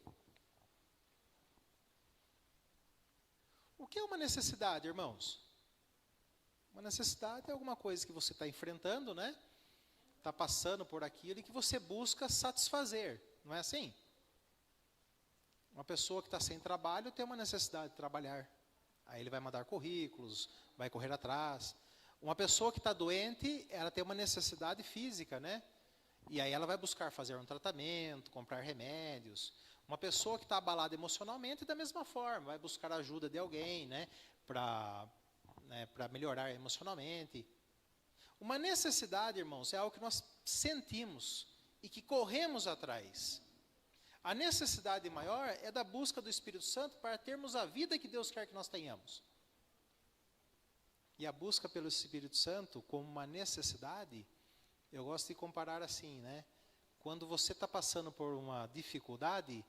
O que é uma necessidade, irmãos? Uma necessidade é alguma coisa que você está enfrentando, né? Está passando por aquilo e que você busca satisfazer, não é assim? Uma pessoa que está sem trabalho tem uma necessidade de trabalhar. Aí ele vai mandar currículos, vai correr atrás. Uma pessoa que está doente, ela tem uma necessidade física, né? E aí ela vai buscar fazer um tratamento, comprar remédios. Uma pessoa que está abalada emocionalmente, da mesma forma, vai buscar a ajuda de alguém, né? Para melhorar emocionalmente. Uma necessidade, irmãos, é algo que nós sentimos e que corremos atrás. A necessidade maior é da busca do Espírito Santo para termos a vida que Deus quer que nós tenhamos. E a busca pelo Espírito Santo como uma necessidade, eu gosto de comparar assim, né? Quando você está passando por uma dificuldade,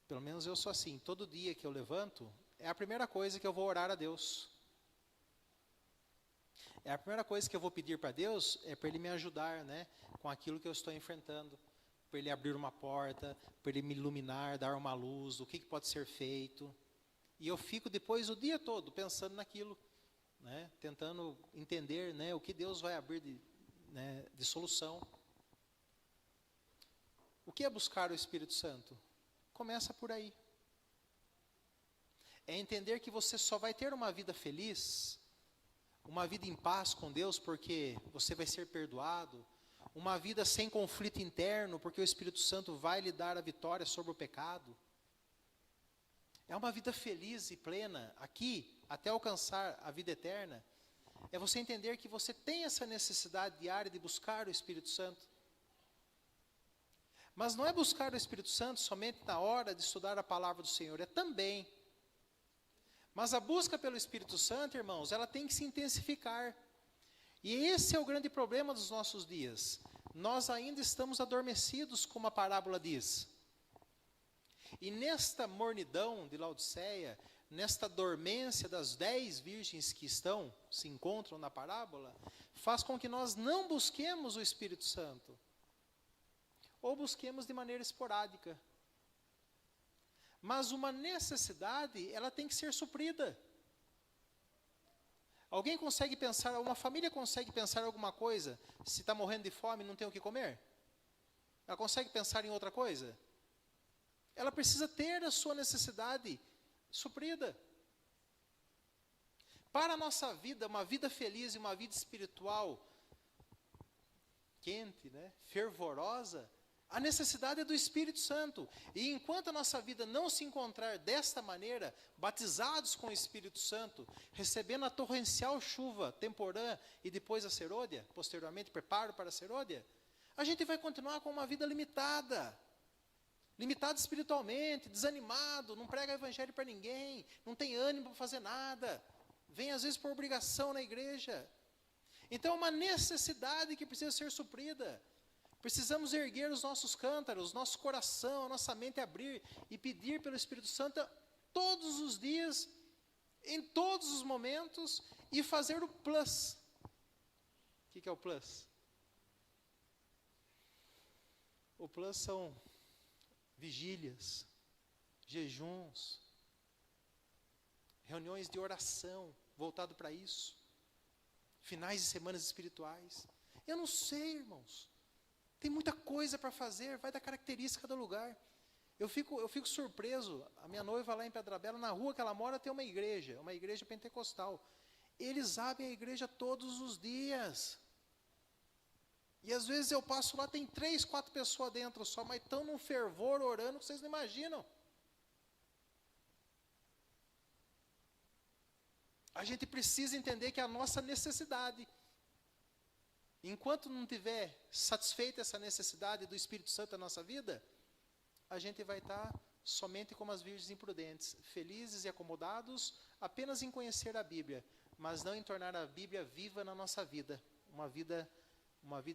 pelo menos eu sou assim, todo dia que eu levanto, é a primeira coisa que eu vou orar a Deus. É a primeira coisa que eu vou pedir para Deus, é para Ele me ajudar, né? Com aquilo que eu estou enfrentando. Para Ele abrir uma porta, para Ele me iluminar, dar uma luz, o que pode ser feito. E eu fico depois o dia todo pensando naquilo, né? Tentando entender, né, o que Deus vai abrir de solução. O que é buscar o Espírito Santo? Começa por aí. É entender que você só vai ter uma vida feliz, uma vida em paz com Deus, porque você vai ser perdoado, uma vida sem conflito interno, porque o Espírito Santo vai lhe dar a vitória sobre o pecado. É uma vida feliz e plena aqui, até alcançar a vida eterna. É você entender que você tem essa necessidade diária de buscar o Espírito Santo. Mas não é buscar o Espírito Santo somente na hora de estudar a palavra do Senhor, é também. Mas a busca pelo Espírito Santo, irmãos, ela tem que se intensificar. E esse é o grande problema dos nossos dias. Nós ainda estamos adormecidos, como a parábola diz. E nesta mornidão de Laodiceia, nesta dormência das 10 virgens que se encontram na parábola, faz com que nós não busquemos o Espírito Santo. Ou busquemos de maneira esporádica. Mas uma necessidade, ela tem que ser suprida. Alguém consegue pensar, uma família consegue pensar alguma coisa, se está morrendo de fome e não tem o que comer? Ela consegue pensar em outra coisa? Ela precisa ter a sua necessidade suprida. Para a nossa vida, uma vida feliz e uma vida espiritual quente, né, fervorosa, a necessidade é do Espírito Santo. E enquanto a nossa vida não se encontrar desta maneira, batizados com o Espírito Santo, recebendo a torrencial chuva temporã e depois a serôdia, posteriormente preparo para a serôdia, a gente vai continuar com uma vida limitada. Limitado espiritualmente, desanimado, não prega evangelho para ninguém, não tem ânimo para fazer nada, vem às vezes por obrigação na igreja. Então é uma necessidade que precisa ser suprida. Precisamos erguer os nossos cântaros, nosso coração, a nossa mente abrir e pedir pelo Espírito Santo todos os dias, em todos os momentos, e fazer o plus. O que é o plus? O plus são vigílias, jejuns, reuniões de oração voltado para isso, finais de semanas espirituais. Eu não sei, irmãos. Tem muita coisa para fazer, vai da característica do lugar. Eu fico surpreso, a minha noiva lá em Pedra Bela, na rua que ela mora tem uma igreja pentecostal. Eles abrem a igreja todos os dias. E às vezes eu passo lá, tem 3, 4 pessoas dentro só, mas estão num fervor orando que vocês não imaginam. A gente precisa entender que é a nossa necessidade. Enquanto não tiver satisfeita essa necessidade do Espírito Santo na nossa vida, a gente vai estar somente como as virgens imprudentes, felizes e acomodados apenas em conhecer a Bíblia, mas não em tornar a Bíblia viva na nossa vida, uma vida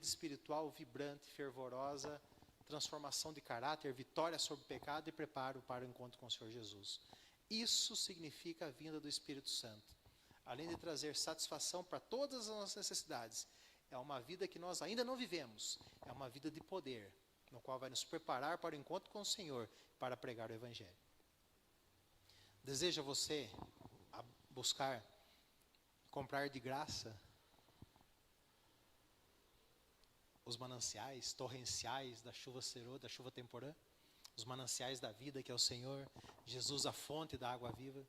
espiritual vibrante, fervorosa, transformação de caráter, vitória sobre o pecado e preparo para o encontro com o Senhor Jesus. Isso significa a vinda do Espírito Santo. Além de trazer satisfação para todas as nossas necessidades, é uma vida que nós ainda não vivemos, é uma vida de poder, no qual vai nos preparar para o encontro com o Senhor, para pregar o Evangelho. Deseja você buscar, comprar de graça os mananciais torrenciais da chuva serô, da chuva temporã, os mananciais da vida que é o Senhor, Jesus, a fonte da água viva?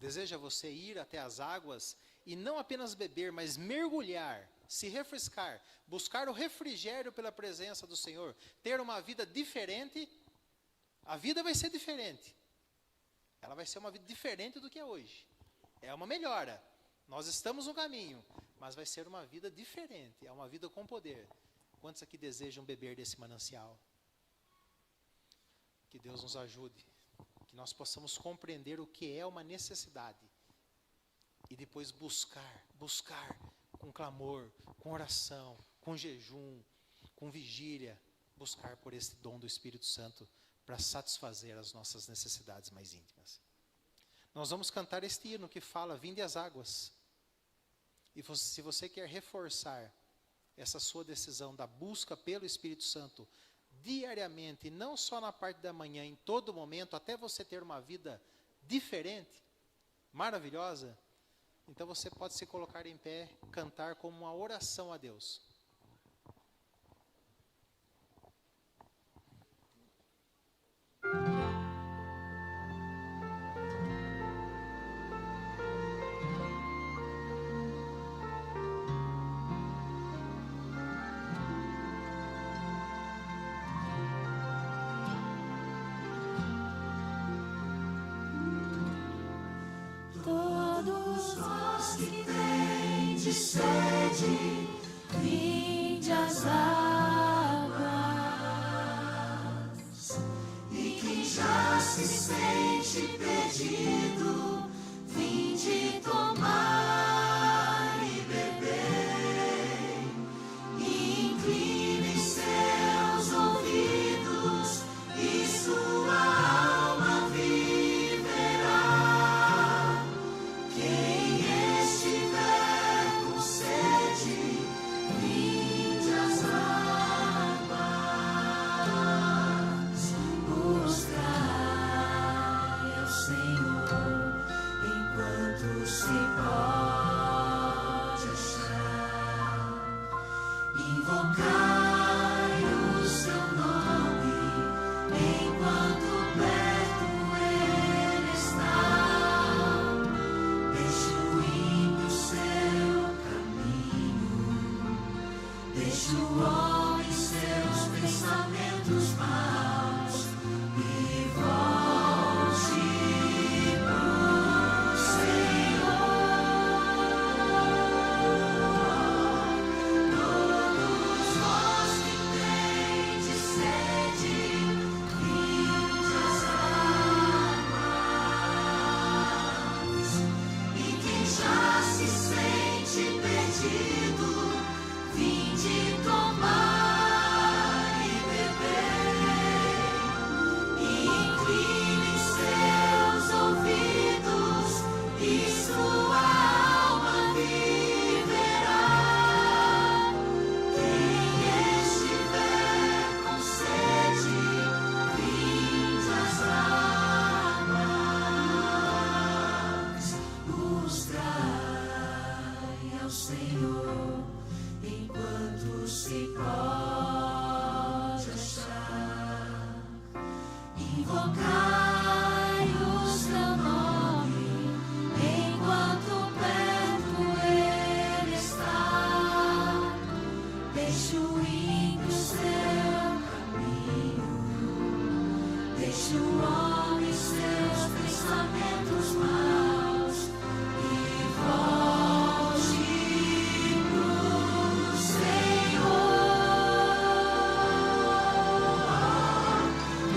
Deseja você ir até as águas e não apenas beber, mas mergulhar, se refrescar, buscar o refrigério pela presença do Senhor, ter uma vida diferente? A vida vai ser diferente. Ela vai ser uma vida diferente do que é hoje. É uma melhora. Nós estamos no caminho, mas vai ser uma vida diferente, é uma vida com poder. Quantos aqui desejam beber desse manancial? Que Deus nos ajude, que nós possamos compreender o que é uma necessidade e depois buscar com clamor, com oração, com jejum, com vigília, buscar por esse dom do Espírito Santo para satisfazer as nossas necessidades mais íntimas. Nós vamos cantar este hino que fala: vinde às águas. E se você quer reforçar essa sua decisão da busca pelo Espírito Santo diariamente, não só na parte da manhã, em todo momento, até você ter uma vida diferente, maravilhosa, então você pode se colocar em pé, cantar como uma oração a Deus. Todos nós que tendes sede, vinde às águas. E quem já se sente perdido, vinde tomar e beber. E incline seus ouvidos e sua alma viverá. Quem estiver com sede, vinde às águas, buscai ao Senhor. invocai o seu nome, enquanto perto ele está. Deixe o ímpio seu caminho, deixe o homem seus pensamentos maus e volte pro Senhor.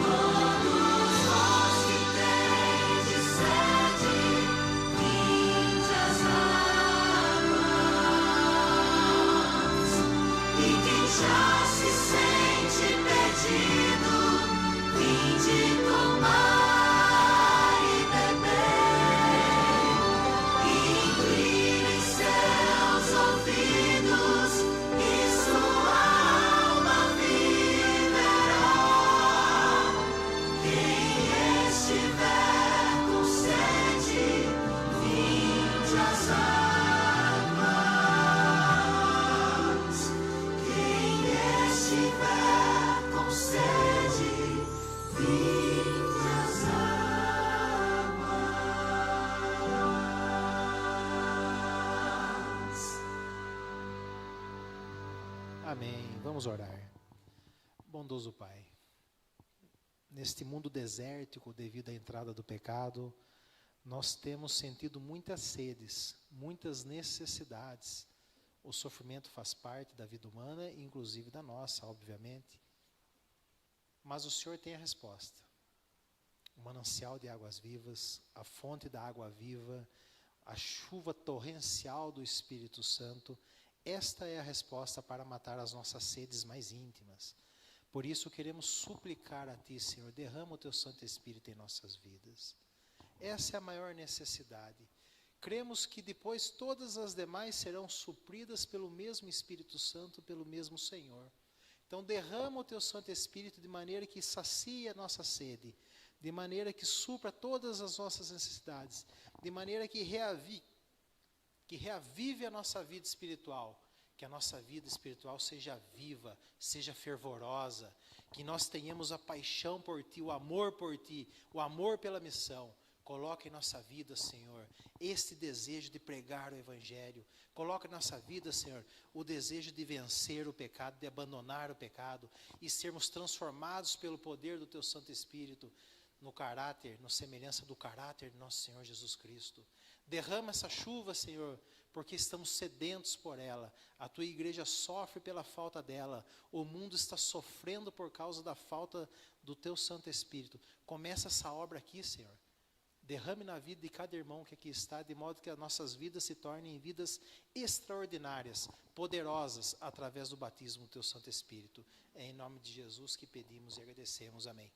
Todos vós que tendes sede, vinde às águas. E quem já se sente perdido, vinde tomar e beber. Incline seus ouvidos e sua alma viverá. Quem estiver com sede, vinde às águas. Quem estiver com sede, vinde às águas. Amém. Vamos orar. Bondoso Pai, neste mundo desértico devido à entrada do pecado, nós temos sentido muitas sedes, muitas necessidades. O sofrimento faz parte da vida humana, inclusive da nossa, obviamente. Mas o Senhor tem a resposta. O manancial de águas vivas, a fonte da água viva, a chuva torrencial do Espírito Santo, esta é a resposta para matar as nossas sedes mais íntimas. Por isso queremos suplicar a Ti, Senhor, derrama o Teu Santo Espírito em nossas vidas. Essa é a maior necessidade. Cremos que depois todas as demais serão supridas pelo mesmo Espírito Santo, pelo mesmo Senhor. Então derrama o Teu Santo Espírito de maneira que sacie a nossa sede, de maneira que supra todas as nossas necessidades, de maneira que reavive a nossa vida espiritual, que a nossa vida espiritual seja viva, seja fervorosa, que nós tenhamos a paixão por Ti, o amor por Ti, o amor pela missão. Coloque em nossa vida, Senhor, este desejo de pregar o Evangelho. Coloque em nossa vida, Senhor, o desejo de vencer o pecado, de abandonar o pecado e sermos transformados pelo poder do Teu Santo Espírito no caráter, na semelhança do caráter de nosso Senhor Jesus Cristo. Derrama essa chuva, Senhor, porque estamos sedentos por ela. A Tua igreja sofre pela falta dela. O mundo está sofrendo por causa da falta do Teu Santo Espírito. Começa essa obra aqui, Senhor. Derrame na vida de cada irmão que aqui está, de modo que as nossas vidas se tornem vidas extraordinárias, poderosas, através do batismo do Teu Santo Espírito. É em nome de Jesus que pedimos e agradecemos. Amém.